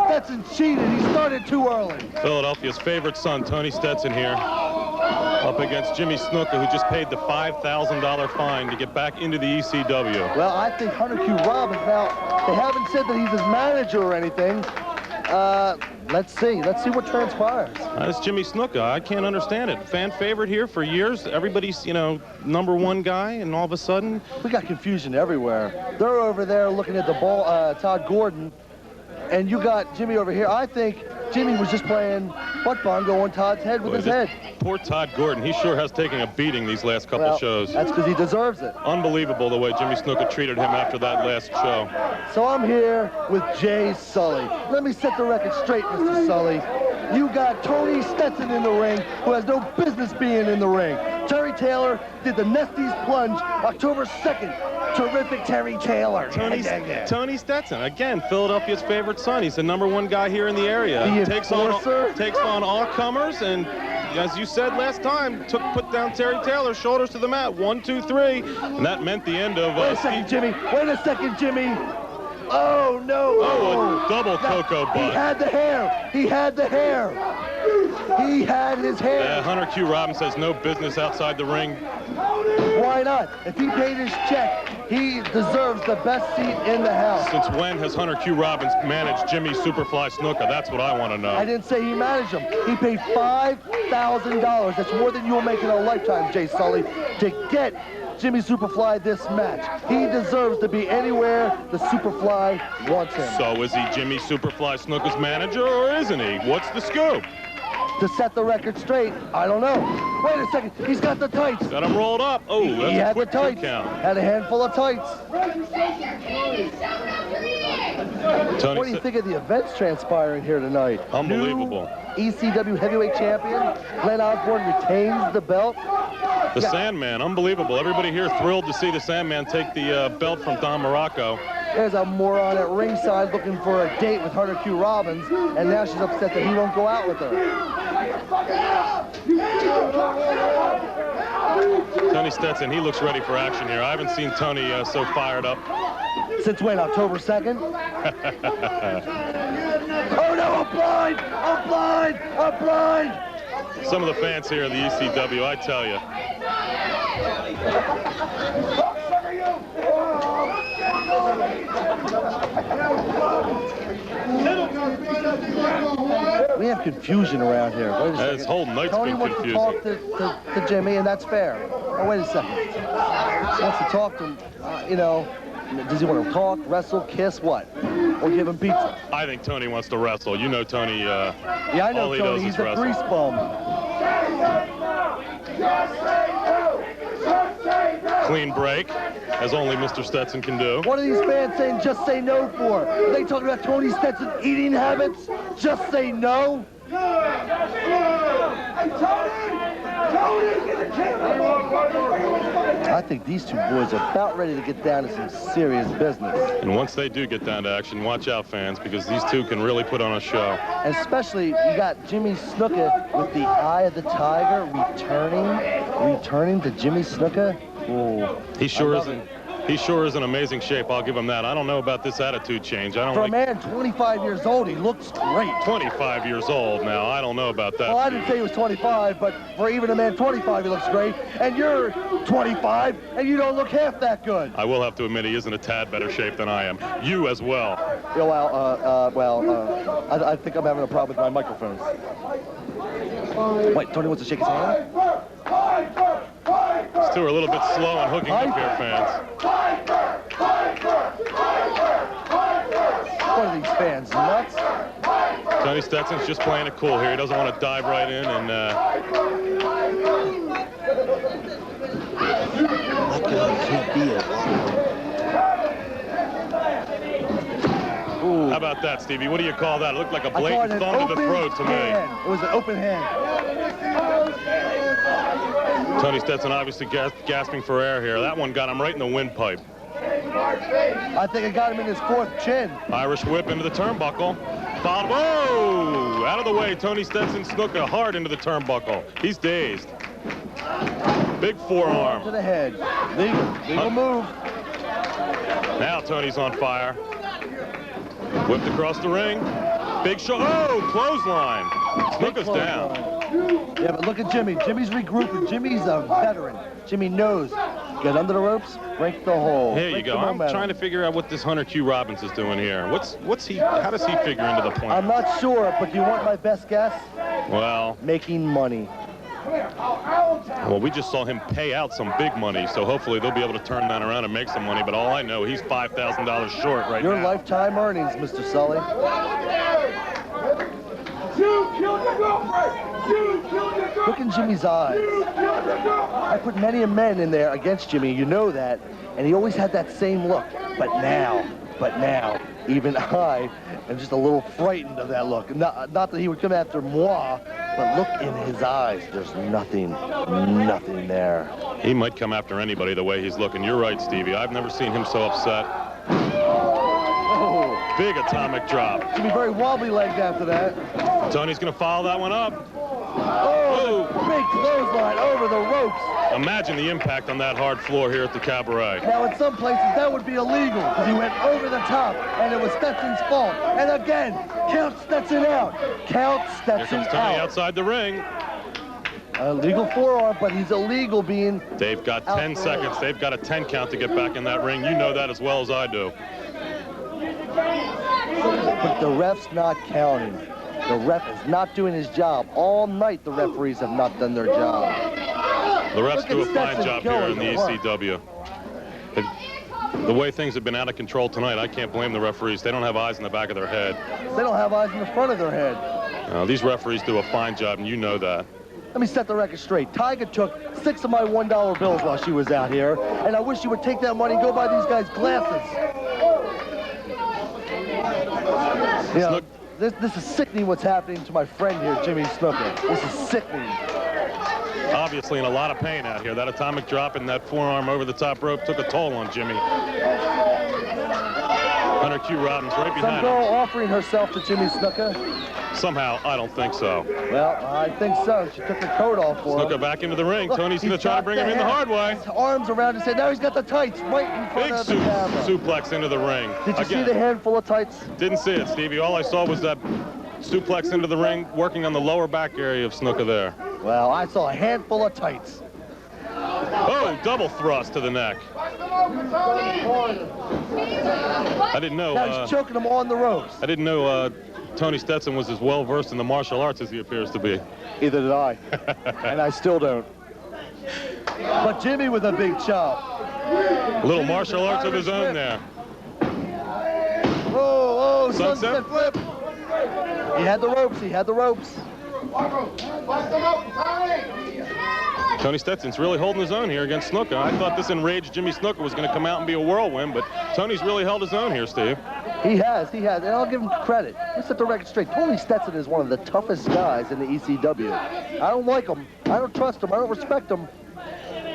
Speaker 3: Stetson cheated. He started too early.
Speaker 2: Philadelphia's favorite son, Tony Stetson here, up against Jimmy Snuka, who just paid the $5,000 fine to get back into the ECW.
Speaker 3: Well, I think Hunter Q. Robbins, now, they haven't said that he's his manager or anything. Let's see what transpires.
Speaker 2: That's Jimmy Snuka. I can't understand it. Fan favorite here for years. Everybody's, #1 guy, and all of a sudden...
Speaker 3: We got confusion everywhere. They're over there looking at the ball, Todd Gordon, and you got Jimmy over here. I think Jimmy was just playing butt bongo on Todd's head with his head.
Speaker 2: Poor Todd Gordon. He sure has taken a beating these last couple shows.
Speaker 3: That's because he deserves it.
Speaker 2: Unbelievable the way Jimmy Snuka treated him after that last show.
Speaker 3: So I'm here with Jay Sulli. Let me set the record straight, Mr. Sulli. You got Tony Stetson in the ring, who has no business being in the ring. Terry Taylor did the Nesty's Plunge October 2nd. Terrific Terry Taylor.
Speaker 2: Tony Stetson, again, Philadelphia's favorite son. He's the #1 guy here in the area. Takes on all comers, and as you said last time, put down Terry Taylor, shoulders to the mat, 1, 2, 3, and that meant the end of.
Speaker 3: Wait a second, Jimmy. Wait a second, Jimmy. Oh no!
Speaker 2: Oh, a double Coco butt.
Speaker 3: He had the hair. He had the hair. He had his hair.
Speaker 2: Hunter Q. Robbins has no business outside the ring.
Speaker 3: Why not? If he paid his check, he deserves the best seat in the house.
Speaker 2: Since when has Hunter Q. Robbins managed Jimmy Superfly Snuka? That's what I want to know.
Speaker 3: I didn't say he managed him. He paid $5,000. That's more than you'll make in a lifetime, Jay Sulli, to get Jimmy Superfly this match. He deserves to be anywhere the Superfly wants him.
Speaker 2: So is he Jimmy Superfly Snuka's manager, or isn't he? What's the scoop?
Speaker 3: To set the record straight, I don't know. Wait a second, he's got the tights.
Speaker 2: Got him rolled up. Oh, that's a quick
Speaker 3: tights.
Speaker 2: count.
Speaker 3: Had a handful of tights.
Speaker 2: Tony,
Speaker 3: what do you think of the events transpiring here tonight?
Speaker 2: Unbelievable.
Speaker 3: New ECW heavyweight champion, Glenn Osborne retains the belt.
Speaker 2: The Sandman, unbelievable. Everybody here thrilled to see the Sandman take the belt from Don Morocco.
Speaker 3: There's a moron at ringside looking for a date with Hunter Q. Robbins, and now she's upset that he won't go out with her.
Speaker 2: Tony Stetson, he looks ready for action here. I haven't seen Tony so fired up.
Speaker 3: Since when, October 2nd? Oh no, I'm blind! I'm blind! I'm blind!
Speaker 2: Some of the fans here in the ECW, I tell you.
Speaker 3: We have confusion around here. Wait a second.
Speaker 2: This whole night's
Speaker 3: Tony
Speaker 2: been
Speaker 3: wants
Speaker 2: confusing.
Speaker 3: to talk to Jimmy, and that's fair. Oh, wait a second. He wants to talk to him, you know, does he want to talk, wrestle, kiss, what? Or give him pizza?
Speaker 2: I think Tony wants to wrestle. You know Tony,
Speaker 3: yeah, I know
Speaker 2: all he
Speaker 3: Tony.
Speaker 2: does
Speaker 3: He's
Speaker 2: is
Speaker 3: a
Speaker 2: wrestle.
Speaker 3: grease bum.
Speaker 2: Clean break, as only Mr. Stetson can do.
Speaker 3: What are these fans saying just say no for? Are they talking about Tony Stetson's eating habits? Just say no? I think these two boys are about ready to get down to some serious business.
Speaker 2: And once they do get down to action, watch out, fans, because these two can really put on a show.
Speaker 3: And especially, you got Jimmy Snuka with the Eye of the Tiger returning to Jimmy Snuka. Oh,
Speaker 2: He sure is in amazing shape. I'll give him that. I don't know about this attitude change. I don't
Speaker 3: For
Speaker 2: like
Speaker 3: a man 25 years old, he looks great.
Speaker 2: 25 years old now. I don't know about that.
Speaker 3: Well, I didn't say he was 25, but for even a man 25, he looks great. And you're 25, and you don't look half that good.
Speaker 2: I will have to admit he is in a tad better shape than I am. You as well.
Speaker 3: Yeah, I think I'm having a problem with my microphones. Wait, Tony wants to shake his hand?
Speaker 2: These two are a little bit slow on hooking up here, fans.
Speaker 3: What are these fans, nuts?
Speaker 2: Tony Stetson's just playing it cool here. He doesn't want to dive right in and... How about that, Stevie? What do you call that? It looked like a blatant thumb to the throat to me.
Speaker 3: It was an open hand.
Speaker 2: Tony Stetson obviously gasping for air here. That one got him right in the windpipe.
Speaker 3: I think it got him in his fourth chin.
Speaker 2: Irish whip into the turnbuckle. Whoa! Out of the way, Tony Stetson Snuka hard into the turnbuckle. He's dazed. Big forearm.
Speaker 3: To the head. Legal move.
Speaker 2: Now Tony's on fire. Whipped across the ring. Big shot. Oh, clothesline. Snuka's down.
Speaker 3: Yeah, but look at Jimmy. Jimmy's regrouping. Jimmy's a veteran. Jimmy knows. Get under the ropes, break the hole.
Speaker 2: Here you go. I'm trying to figure out what this Hunter Q. Robbins is doing here. What's he? How does he figure into the plan?
Speaker 3: I'm not sure, but do you want my best guess?
Speaker 2: Well,
Speaker 3: making money.
Speaker 2: Well, we just saw him pay out some big money, so hopefully they'll be able to turn that around and make some money. But all I know, he's $5,000 short right now.
Speaker 3: Your lifetime earnings, Mr. Sulli.
Speaker 9: You killed your girlfriend! You killed your girlfriend!
Speaker 3: Look in Jimmy's eyes. I put many a man in there against Jimmy, you know that, and he always had that same look. But now, even I am just a little frightened of that look. Not that he would come after moi, but look in his eyes. There's nothing there.
Speaker 2: He might come after anybody the way he's looking. You're right, Stevie. I've never seen him so upset.
Speaker 3: Oh.
Speaker 2: Big atomic drop.
Speaker 3: Jimmy very wobbly-legged after that.
Speaker 2: Tony's going to follow that one up.
Speaker 3: Oh, big clothesline over the ropes.
Speaker 2: Imagine the impact on that hard floor here at the Cabaret.
Speaker 3: Now, in some places, that would be illegal because he went over the top, and it was Stetson's fault. And again, count Stetson out. Count Stetson
Speaker 2: Here comes Tony
Speaker 3: out.
Speaker 2: outside the ring.
Speaker 3: Illegal forearm, but he's illegal being
Speaker 2: They've got 10 seconds. They've got a 10 count to get back in that ring. You know that as well as I do.
Speaker 3: But the ref's not counting. The ref is not doing his job. All night, the referees have not done their job.
Speaker 2: The refs
Speaker 3: Look
Speaker 2: do
Speaker 3: at
Speaker 2: a fine
Speaker 3: Stetson
Speaker 2: job here in the
Speaker 3: going to
Speaker 2: ECW. The way things have been out of control tonight, I can't blame the referees. They don't have eyes in the back of their head.
Speaker 3: They don't have eyes in the front of their head.
Speaker 2: These referees do a fine job, and you know that.
Speaker 3: Let me set the record straight. Tiger took 6 of my $1 bills while she was out here, and I wish she would take that money and go buy these guys glasses. You know, this is sickening what's happening to my friend here, Jimmy Snuka. This is sickening.
Speaker 2: Obviously in a lot of pain out here. That atomic drop and that forearm over the top rope took a toll on Jimmy. Hunter Q. Robbins right
Speaker 3: Some
Speaker 2: behind
Speaker 3: girl
Speaker 2: him.
Speaker 3: offering herself to Jimmy Snuka.
Speaker 2: Somehow, I don't think so.
Speaker 3: Well, I think so. She took her coat off for him.
Speaker 2: Snuka back into the ring.
Speaker 3: Look,
Speaker 2: Tony's going to
Speaker 3: he's
Speaker 2: try to
Speaker 3: got
Speaker 2: bring him in the hard way.
Speaker 3: His arms around his head. Now he's got the tights right in front
Speaker 2: Big
Speaker 3: of the camera.
Speaker 2: suplex into the ring.
Speaker 3: Did you see
Speaker 2: Again,
Speaker 3: the handful of tights?
Speaker 2: Didn't see it, Stevie. All I saw was that suplex into the ring, working on the lower back area of Snuka there.
Speaker 3: Well, I saw a handful of tights.
Speaker 2: Oh, double thrust to the neck. I didn't know.
Speaker 3: Now he's choking him on the ropes.
Speaker 2: I didn't know Tony Stetson was as well versed in the martial arts as he appears to be.
Speaker 3: Either did I. And I still don't. But Jimmy with a big chop.
Speaker 2: A little martial arts of his own there.
Speaker 3: Oh,
Speaker 2: Sunset
Speaker 3: flip. He had the ropes. He had the ropes.
Speaker 2: Tony Stetson's really holding his own here against Snuka. I thought this enraged Jimmy Snuka was going to come out and be a whirlwind, but Tony's really held his own here, Steve.
Speaker 3: He has. And I'll give him credit. Let's set the record straight. Tony Stetson is one of the toughest guys in the ECW. I don't like him. I don't trust him. I don't respect him.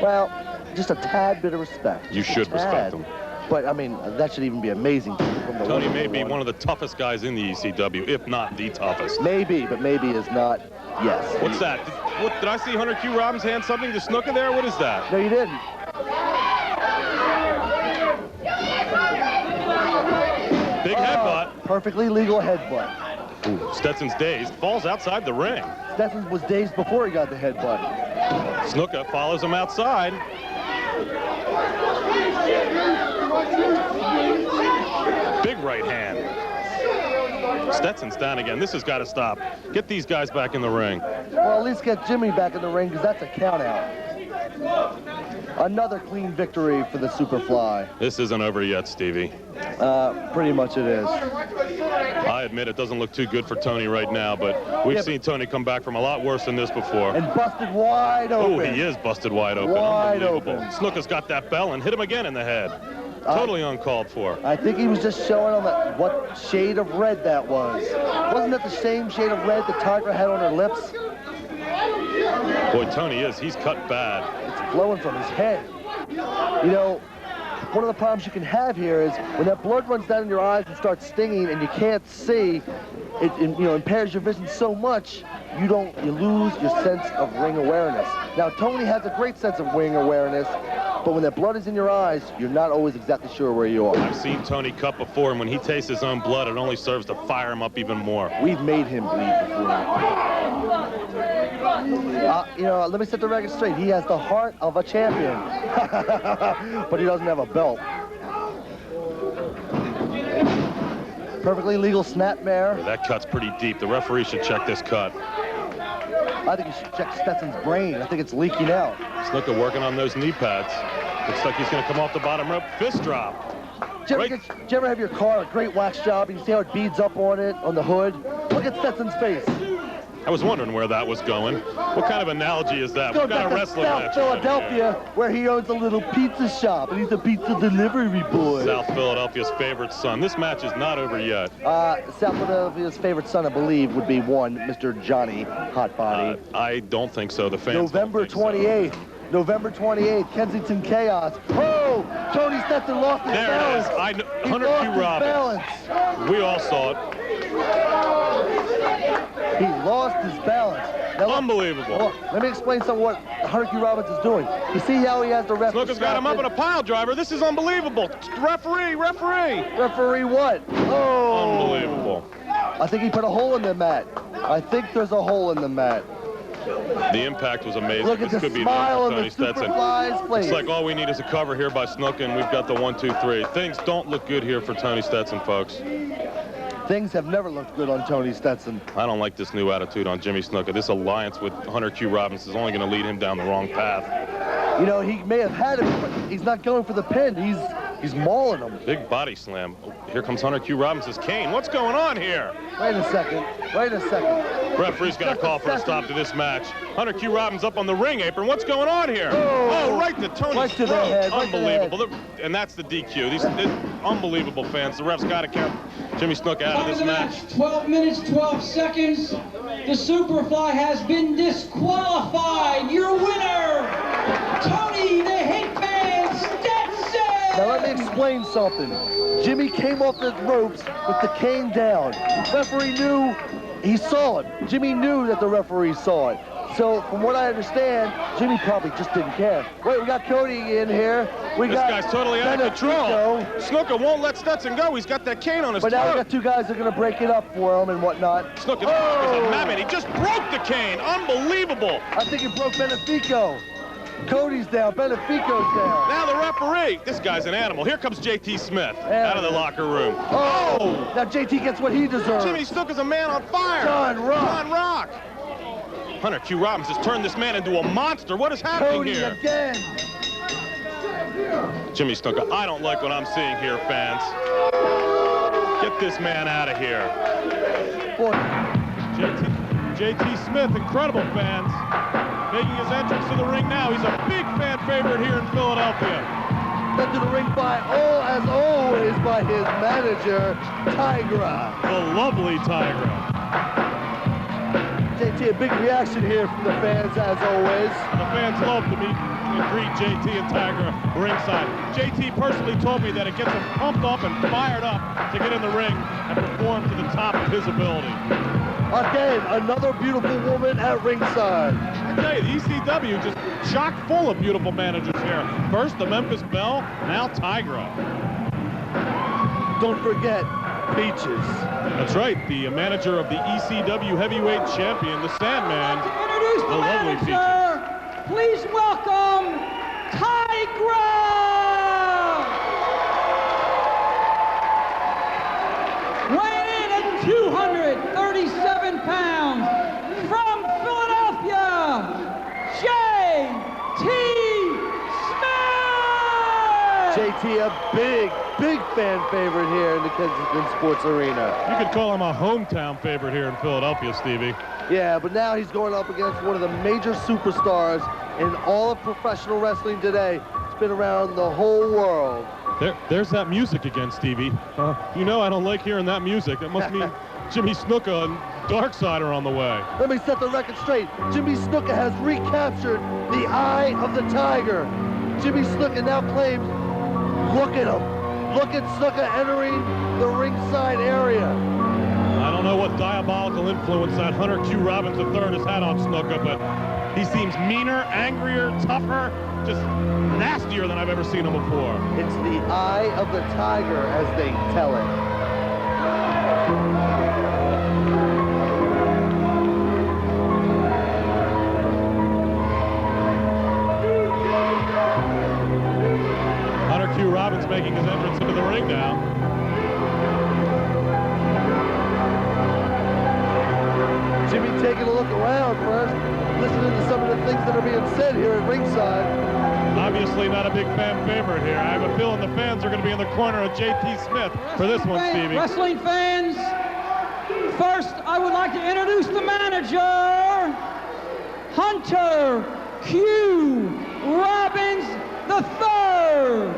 Speaker 3: Well, just a tad bit of respect.
Speaker 2: You should respect him.
Speaker 3: But, I mean, that should even be amazing. From the
Speaker 2: Tony may be one of the toughest guys in the ECW, if not the toughest.
Speaker 3: Maybe, but maybe is not. Yes.
Speaker 2: What's that? Did I see Hunter Q. Robbins hand something to Snuka there? What is that?
Speaker 3: No, you didn't.
Speaker 2: Big headbutt.
Speaker 3: Perfectly legal headbutt.
Speaker 2: Ooh, Stetson's dazed. Falls outside the ring.
Speaker 3: Stetson was dazed before he got the headbutt.
Speaker 2: Snuka follows him outside. Big right hand. Stetson's down again. This has got to stop. Get these guys back in the ring.
Speaker 3: Well, at least get Jimmy back in the ring because that's a count out. Another clean victory for the Superfly.
Speaker 2: This isn't over yet, Stevie.
Speaker 3: Pretty much it is.
Speaker 2: I admit it doesn't look too good for Tony right now, but we've seen Tony come back from a lot worse than this before.
Speaker 3: And busted wide open.
Speaker 2: Oh, he is busted wide open.
Speaker 3: Wide
Speaker 2: Unbelievable.
Speaker 3: open.
Speaker 2: Snuka's got that bell and hit him again in the head. Totally uncalled for.
Speaker 3: I think he was just showing them what shade of red that was. Wasn't that the same shade of red the Tiger had on her lips?
Speaker 2: Boy, Tony he's cut bad.
Speaker 3: It's flowing from his head. You know, one of the problems you can have here is when that blood runs down in your eyes and starts stinging and you can't see, it impairs your vision so much, you lose your sense of ring awareness. Now, Tony has a great sense of ring awareness, but when that blood is in your eyes, you're not always exactly sure where you are.
Speaker 2: I've seen Tony cut before, and when he tastes his own blood, it only serves to fire him up even more.
Speaker 3: We've made him bleed before. Let me set the record straight. He has the heart of a champion, but he doesn't have a belt. Perfectly legal snapmare.
Speaker 2: That cut's pretty deep. The referee should check this cut.
Speaker 3: I think he should check Stetson's brain. I think it's leaking out.
Speaker 2: Snuka working on those knee pads. Looks like he's going to come off the bottom rope. Fist drop.
Speaker 3: Did you ever have your car a great wax job and you see how it beads up on it, on the hood? Look at Stetson's face.
Speaker 2: I was wondering where that was going. What kind of analogy is that? What
Speaker 3: Going
Speaker 2: kind
Speaker 3: back
Speaker 2: of
Speaker 3: to
Speaker 2: wrestling
Speaker 3: South
Speaker 2: match?
Speaker 3: Philadelphia, where he owns a little pizza shop, and he's a pizza delivery boy.
Speaker 2: South Philadelphia's favorite son. This match is not over yet.
Speaker 3: South Philadelphia's favorite son, I believe, would be one Mr. Johnny Hotbody.
Speaker 2: I don't think so. The fans
Speaker 3: November 28th. November 28th, Kensington Chaos. Oh, Tony Stetson lost his balance.
Speaker 2: There it is.
Speaker 3: He
Speaker 2: Hunter
Speaker 3: lost
Speaker 2: Q.
Speaker 3: his
Speaker 2: Robbins.
Speaker 3: balance.
Speaker 2: We all saw it.
Speaker 3: He lost his balance. Now, look,
Speaker 2: Unbelievable.
Speaker 3: Look, let me explain some of what Hunter Q. Robbins is doing. You see how he has the ref?
Speaker 2: Snuka's got him up in a pile driver. This is unbelievable. Referee, referee.
Speaker 3: Referee what? Oh.
Speaker 2: Unbelievable.
Speaker 3: I think he put a hole in the mat. I think there's a hole in the mat.
Speaker 2: The impact was amazing.
Speaker 3: Look at
Speaker 2: this
Speaker 3: the
Speaker 2: could be
Speaker 3: smile
Speaker 2: for
Speaker 3: on
Speaker 2: Tony
Speaker 3: the
Speaker 2: Stetson.
Speaker 3: Superfly's face.
Speaker 2: It's like all we need is a cover here by Snuka, and we've got the 1-2-3. Things don't look good here for Tony Stetson, folks.
Speaker 3: Things have never looked good on Tony Stetson.
Speaker 2: I don't like this new attitude on Jimmy Snuka. This alliance with Hunter Q. Robbins is only going to lead him down the wrong path.
Speaker 3: You know, he may have had it, but he's not going for the pin. He's mauling him.
Speaker 2: Big body slam. Oh, here comes Hunter Q. Robbins' cane. What's going on here?
Speaker 3: Wait a second. Wait a second.
Speaker 2: Referee's got to call for a stop to this match. Hunter Q. Robbins up on the ring apron. What's going on here? Oh, right to Tony's
Speaker 3: right to
Speaker 2: throat.
Speaker 3: the head.
Speaker 2: Unbelievable. And that's the DQ. These unbelievable fans. The ref's got to count Jimmy Snuka out of this match.
Speaker 5: 12 minutes, 12 seconds. The Superfly has been disqualified. Your winner, Tony the Hitman Stetson.
Speaker 3: Now let me explain something. Jimmy came off the ropes with the cane down. Referee knew, he saw it. Jimmy knew that the referee saw it. So from what I understand, Jimmy probably just didn't care. Wait, we got Cody in here.
Speaker 2: This guy's totally out of control. Snuka won't let Stetson go. He's got that cane on his
Speaker 3: But now we
Speaker 2: throat.
Speaker 3: got two guys that are going to break it up for him and whatnot.
Speaker 2: Snuka is a mammoth. He just broke the cane. Unbelievable.
Speaker 3: I think he broke Benefico. Cody's down. Benefico's down.
Speaker 2: Now the referee. This guy's an animal. Here comes JT Smith out of the locker room.
Speaker 3: Oh! Now JT gets what he deserves.
Speaker 2: Jimmy Snuka's a man on fire.
Speaker 3: John Rock.
Speaker 2: John Rock. Hunter Q. Robbins has turned this man into a monster. What is happening
Speaker 3: Cody
Speaker 2: here?
Speaker 3: again.
Speaker 2: Jimmy Snuka, I don't like what I'm seeing here, fans. Get this man out of here.
Speaker 3: Boy.
Speaker 4: JT Smith, incredible fans. Making his entrance to the ring now. He's a big fan favorite here in Philadelphia.
Speaker 3: Led to the ring by, as always, by his manager, Tigra.
Speaker 4: The lovely Tigra.
Speaker 3: JT, a big reaction here from the fans, as always.
Speaker 4: The fans love to meet and greet JT and Tigra ringside. JT personally told me that it gets him pumped up and fired up to get in the ring and perform to the top of his ability.
Speaker 3: Again, another beautiful woman at ringside.
Speaker 4: I tell you, the ECW just chock full of beautiful managers here. First the Memphis Belle, now Tigra.
Speaker 3: Don't forget, Peaches.
Speaker 4: That's right, the manager of the ECW Heavyweight Champion, the Sandman.
Speaker 5: Introduce the
Speaker 4: lovely Peaches.
Speaker 5: manager. Please welcome Tigra. Weighing in at 237 pounds from Philadelphia, JT Smith.
Speaker 3: JT, a big fan favorite here in the Kensington Sports Arena.
Speaker 4: You could call him a hometown favorite here in Philadelphia, Stevie.
Speaker 3: Yeah, but now he's going up against one of the major superstars in all of professional wrestling today. It's been around the whole world.
Speaker 4: There's that music again, Stevie. You know I don't like hearing that music. That must mean Jimmy Snuka and Darkside are on the way.
Speaker 3: Let me set the record straight. Jimmy Snuka has recaptured the Eye of the Tiger. Jimmy Snuka now claims, look at him. Look at Snuka entering the ringside area.
Speaker 4: I don't know what diabolical influence that Hunter Q. Robbins III has had on Snuka, but he seems meaner, angrier, tougher, just nastier than I've ever seen him before.
Speaker 3: It's the Eye of the Tiger, as they tell it.
Speaker 4: Hunter Q. Robbins making his entrance into the ring now.
Speaker 3: Jimmy taking a look around first, listening to some of the things that are being said here at ringside.
Speaker 4: Obviously not a big fan favorite here. I have a feeling the fans are going to be in the corner of JT Smith for this one, Stevie.
Speaker 5: Wrestling fans, First, I would like to introduce the manager, Hunter Q. Robbins III.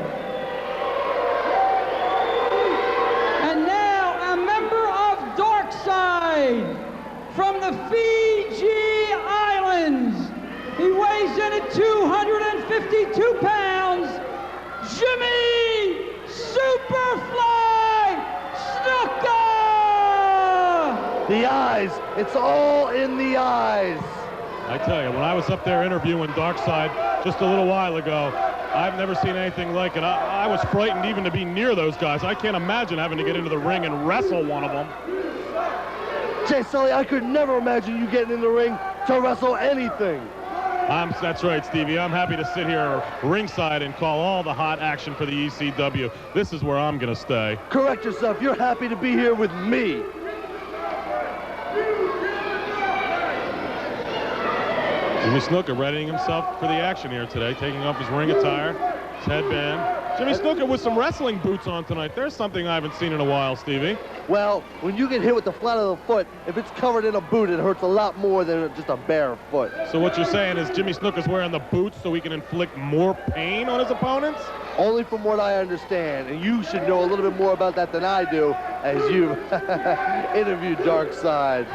Speaker 5: And now a member of Darkside from the Fiji Islands. He weighs in at 252 pounds, Jimmy Superfly Snuka!
Speaker 3: The eyes, it's all in the eyes.
Speaker 2: I tell you, when I was up there interviewing Darkside just a little while ago, I've never seen anything like it. I was frightened even to be near those guys. I can't imagine having to get into the ring and wrestle one of them.
Speaker 3: Jay Sully, I could never imagine you getting in the ring to wrestle anything.
Speaker 2: That's right, Stevie. I'm happy to sit here ringside and call all the hot action for the ECW. This is where I'm going to stay.
Speaker 3: Correct yourself. You're happy to be here with me.
Speaker 2: Jimmy Snuka readying himself for the action here today, taking off his ring attire, his headband. Jimmy Snuka with some wrestling boots on tonight. There's something I haven't seen in a while, Stevie.
Speaker 3: Well, when you get hit with the flat of the foot, if it's covered in a boot, it hurts a lot more than just a bare foot.
Speaker 2: So what you're saying is Jimmy Snuka's wearing the boots so he can inflict more pain on his opponents?
Speaker 3: Only from what I understand, and you should know a little bit more about that than I do, as you've interviewed Darkside.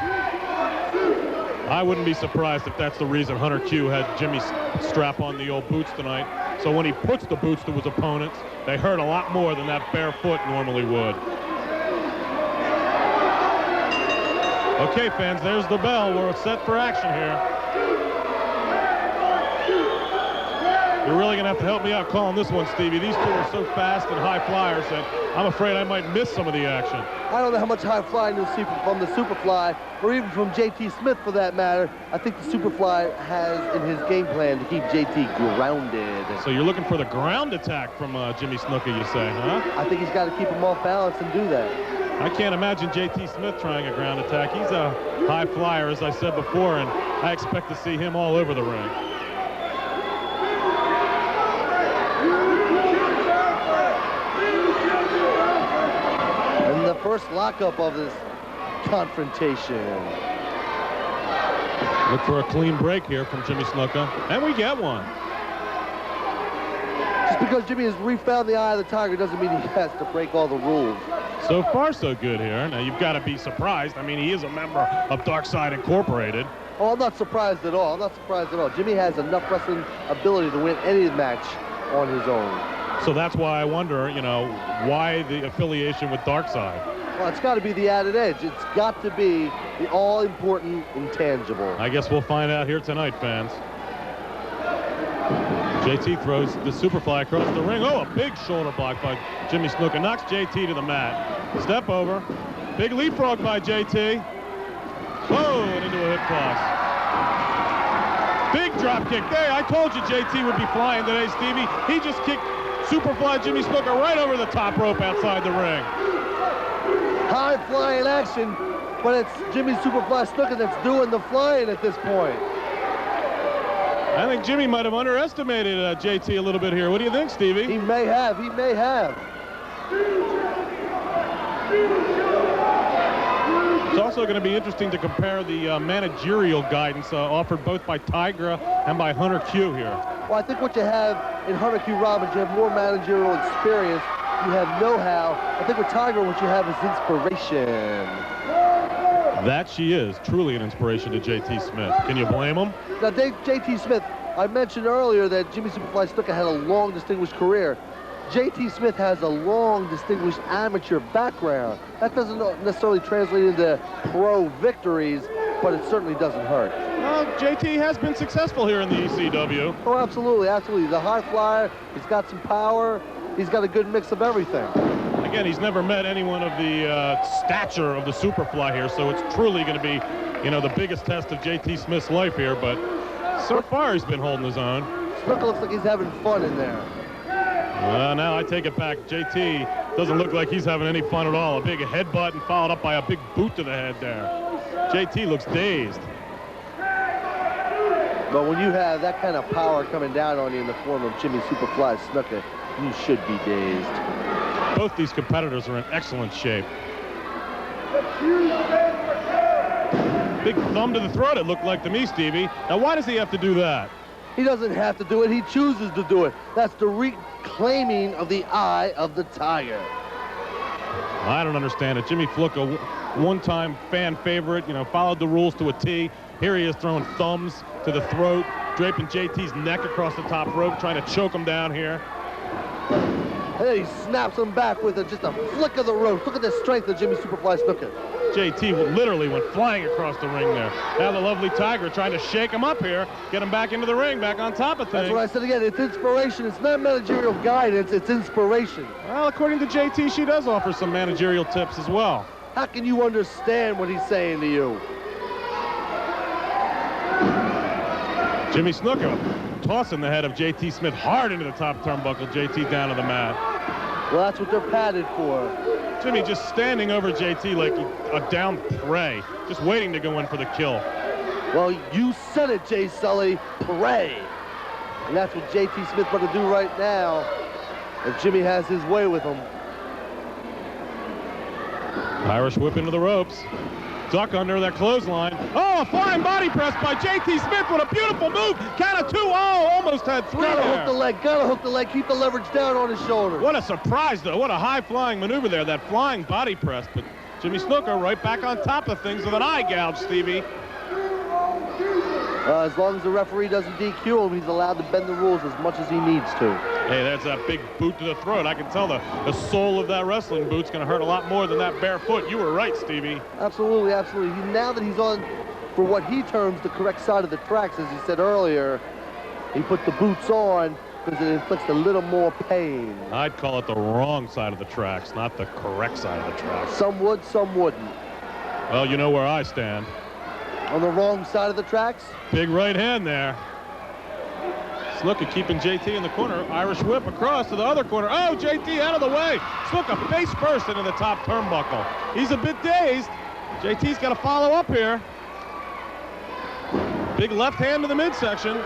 Speaker 2: I wouldn't be surprised if that's the reason Hunter Q had Jimmy strap on the old boots tonight. So when he puts the boots to his opponents, they hurt a lot more than that bare foot normally would. Okay, fans, there's the bell. We're set for action here. You're really going to have to help me out calling this one, Stevie. These two are so fast and high flyers that I'm afraid I might miss some of the action.
Speaker 3: I don't know how much high flying you'll see from the Superfly, or even from JT Smith for that matter. I think the Superfly has in his game plan to keep JT grounded.
Speaker 2: So you're looking for the ground attack from Jimmy Snuka, you say, huh?
Speaker 3: I think he's got to keep him off balance and do that.
Speaker 2: I can't imagine JT Smith trying a ground attack. He's a high flyer, as I said before, and I expect to see him all over the ring.
Speaker 3: And the first lockup of this confrontation.
Speaker 2: Look for a clean break here from Jimmy Snuka, and we get one.
Speaker 3: Just because Jimmy has refound the eye of the tiger doesn't mean he has to break all the rules.
Speaker 2: So far, so good here. Now, you've got to be surprised. I mean, he is a member of Darkside Incorporated.
Speaker 3: Oh, I'm not surprised at all. I'm not surprised at all. Jimmy has enough wrestling ability to win any match on his own.
Speaker 2: So that's why I wonder, you know, why the affiliation with Darkside?
Speaker 3: Well, it's got to be the added edge. It's got to be the all-important intangible.
Speaker 2: I guess we'll find out here tonight, fans. JT throws the Superfly across the ring. Oh, a big shoulder block by Jimmy Snuka. Knocks JT to the mat. Step over. Big leapfrog by JT. Whoa, and into a hip toss. Big drop kick. There, I told you JT would be flying today, Stevie. He just kicked Superfly Jimmy Snuka right over the top rope outside the ring.
Speaker 3: High flying action, but it's Jimmy Superfly Snuka that's doing the flying at this point.
Speaker 2: I think Jimmy might have underestimated JT a little bit here. What do you think, Stevie?
Speaker 3: He may have. He may have.
Speaker 2: It's also going to be interesting to compare the managerial guidance offered both by Tigra and by Hunter Q here.
Speaker 3: Well, I think what you have in Hunter Q. Robbins, you have more managerial experience. You have know-how. I think with Tiger, what you have is inspiration.
Speaker 2: That she is truly an inspiration to JT Smith. Can you blame him?
Speaker 3: Now, JT Smith, I mentioned earlier that Jimmy Superfly Snuka had a long, distinguished career. JT Smith has a long, distinguished amateur background. That doesn't necessarily translate into pro victories, but it certainly doesn't hurt.
Speaker 2: Well, JT has been successful here in the ECW.
Speaker 3: Oh, absolutely, absolutely. He's a high flyer. He's got some power. He's got a good mix of everything.
Speaker 2: Again, he's never met anyone of the stature of the Superfly here, so it's truly going to be, you know, the biggest test of JT Smith's life here, but so far he's been holding his own.
Speaker 3: Snuka looks like he's having fun in there.
Speaker 2: Now I take it back. JT doesn't look like he's having any fun at all. A big headbutt and followed up by a big boot to the head there. JT looks dazed.
Speaker 3: But when you have that kind of power coming down on you in the form of Jimmy Superfly Snuka, you should be dazed.
Speaker 2: Both these competitors are in excellent shape.
Speaker 4: Big thumb to the throat, it looked like to me, Stevie. Now, why does he have to do that?
Speaker 3: He doesn't have to do it. He chooses to do it. That's the reclaiming of the eye of the tiger.
Speaker 4: I don't understand it. Jimmy Snuka, one-time fan favorite, you know, followed the rules to a T. Here he is throwing thumbs to the throat, draping JT's neck across the top rope, trying to choke him down here.
Speaker 3: And then he snaps him back with just a flick of the rope. Look at the strength of Jimmy Superfly Snuka.
Speaker 4: JT literally went flying across the ring there. Now the lovely Tiger trying to shake him up here, get him back into the ring, back on top of things.
Speaker 3: That's what I said again. It's inspiration. It's not managerial guidance. It's inspiration.
Speaker 4: Well, according to JT, she does offer some managerial tips as well.
Speaker 3: How can you understand what he's saying to you?
Speaker 4: Jimmy Snuka tossing the head of JT Smith hard into the top turnbuckle. JT down to the mat.
Speaker 3: Well, that's what they're padded for.
Speaker 4: Jimmy just standing over JT like a downed prey, just waiting to go in for the kill.
Speaker 3: Well, you said it, Jay Sully, prey. And that's what JT Smith going to do right now. And Jimmy has his way with him.
Speaker 4: Irish whip into the ropes. Duck under that clothesline. Oh, a flying body press by JT Smith with a beautiful move. Count of 2. Oh, almost had 3
Speaker 3: Gotta
Speaker 4: there.
Speaker 3: hook the leg, gotta hook the leg. Keep the leverage down on his shoulder.
Speaker 4: What a surprise, though. What a high-flying maneuver there, that flying body press. But Jimmy Snuka right back on top of things with an eye gouge, Stevie.
Speaker 3: As long as the referee doesn't DQ him, he's allowed to bend the rules as much as he needs to.
Speaker 4: Hey, that's that big boot to the throat. I can tell the sole of that wrestling boot's going to hurt a lot more than that bare foot. You were right, Stevie.
Speaker 3: Absolutely, absolutely. Now that he's on, for what he terms the correct side of the tracks, as he said earlier, he put the boots on because it inflicts a little more pain.
Speaker 4: I'd call it the wrong side of the tracks, not the correct side of the tracks.
Speaker 3: Some would, some wouldn't.
Speaker 4: Well, you know where I stand.
Speaker 3: On the wrong side of the tracks?
Speaker 4: Big right hand there. Snuka keeping JT in the corner. Irish whip across to the other corner. Oh, JT out of the way. Snuka face first into the top turnbuckle. He's a bit dazed. JT's got to follow up here. Big left hand to the midsection.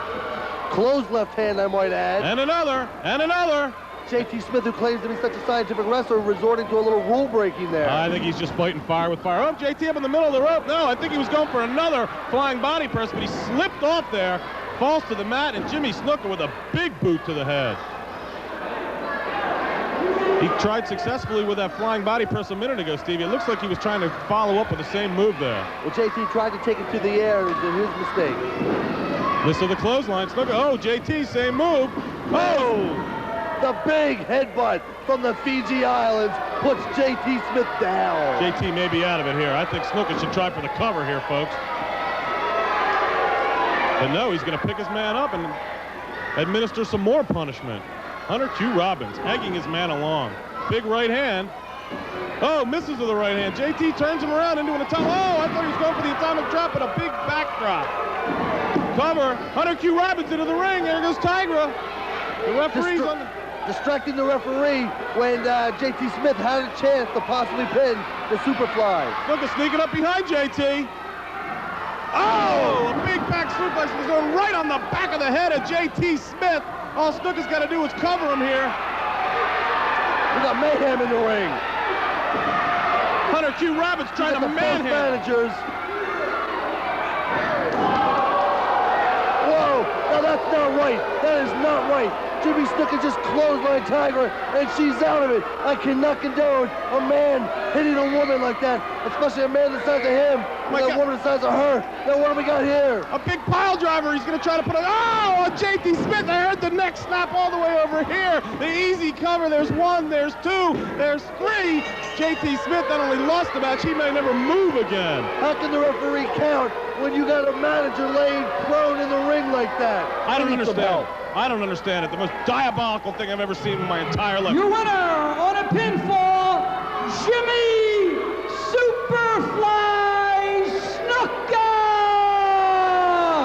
Speaker 3: Closed left hand, I might add.
Speaker 4: And another, and another.
Speaker 3: JT Smith, who claims to be such a scientific wrestler, resorting to a little rule breaking there.
Speaker 4: I think he's just fighting fire with fire. Oh, JT up in the middle of the rope. No, I think he was going for another flying body press, but he slipped off there, falls to the mat, and Jimmy Snuka with a big boot to the head. He tried successfully with that flying body press a minute ago, Stevie. It looks like he was trying to follow up with the same move there.
Speaker 3: Well, JT tried to take it to the air, and did his mistake.
Speaker 4: This is the clothesline. Snuka, oh, JT, same move. Oh!
Speaker 3: The big headbutt from the Fiji Islands puts JT Smith down.
Speaker 4: JT may be out of it here. I think Snuka should try for the cover here, folks. But no, he's going to pick his man up and administer some more punishment. Hunter Q. Robbins egging his man along. Big right hand. Oh, misses with the right hand. JT turns him around into an atomic. Oh, I thought he was going for the atomic drop, but a big backdrop. Cover. Hunter Q. Robbins into the ring. There goes Tigra. The referee's on the...
Speaker 3: Distracting the referee when JT Smith had a chance to possibly pin the Superfly.
Speaker 4: Snuka sneaking up behind JT. Oh, a big back suplex was going right on the back of the head of JT Smith. All Snuka's got to do is cover him here.
Speaker 3: We got mayhem in the ring.
Speaker 4: Hunter Q. Robbins trying to manhandle
Speaker 3: managers. Whoa, no, that's not right. That is not right. Jimmy Snuka just clotheslined Tigra, and she's out of it. I cannot condone a man hitting a woman like that, especially a man the size of him, and a woman the size of her. Now what do we got here?
Speaker 4: A big pile driver. He's going to try to put it. Oh, on JT Smith. I heard the neck snap all the way over here. The easy cover. There's 1, there's 2, there's 3. JT Smith not only lost the match, he may never move again.
Speaker 3: How can the referee count when you got a manager laying prone in the ring like that?
Speaker 4: I don't understand. I don't understand it. The most diabolical thing I've ever seen in my entire life.
Speaker 5: Your winner on a pinfall, Jimmy Superfly Snuka!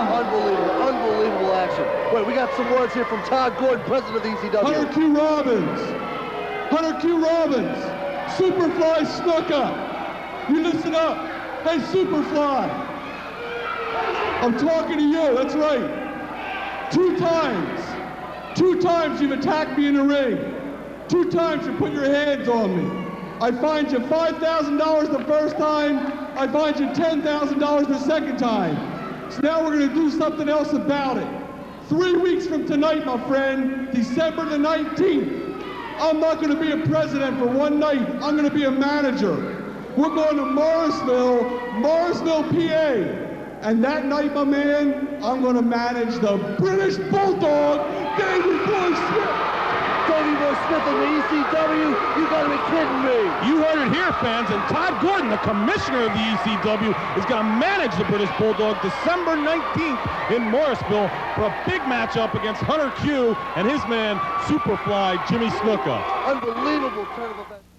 Speaker 3: Unbelievable, unbelievable action. Wait, we got some words here from Todd Gordon, president of the ECW.
Speaker 14: Hunter Q. Robbins, Superfly Snuka. You listen up. Hey, Superfly. I'm talking to you, that's right. 2 times you've attacked me in the ring. 2 times you put your hands on me. I fined you $5,000 the first time, I find you $10,000 the second time. So now we're going to do something else about it. 3 weeks from tonight, my friend, December the 19th, I'm not going to be a president for one night. I'm going to be a manager. We're going to Morrisville, PA. And that night, my man, I'm going to manage the British Bulldog, Davey Boy Smith.
Speaker 3: Davey Boy Smith in the ECW, you gotta be kidding me.
Speaker 4: You heard it here, fans, and Todd Gordon, the commissioner of the ECW, is going to manage the British Bulldog December 19th in Morrisville for a big matchup against Hunter Q and his man, Superfly Jimmy Snuka.
Speaker 3: Unbelievable turn of events.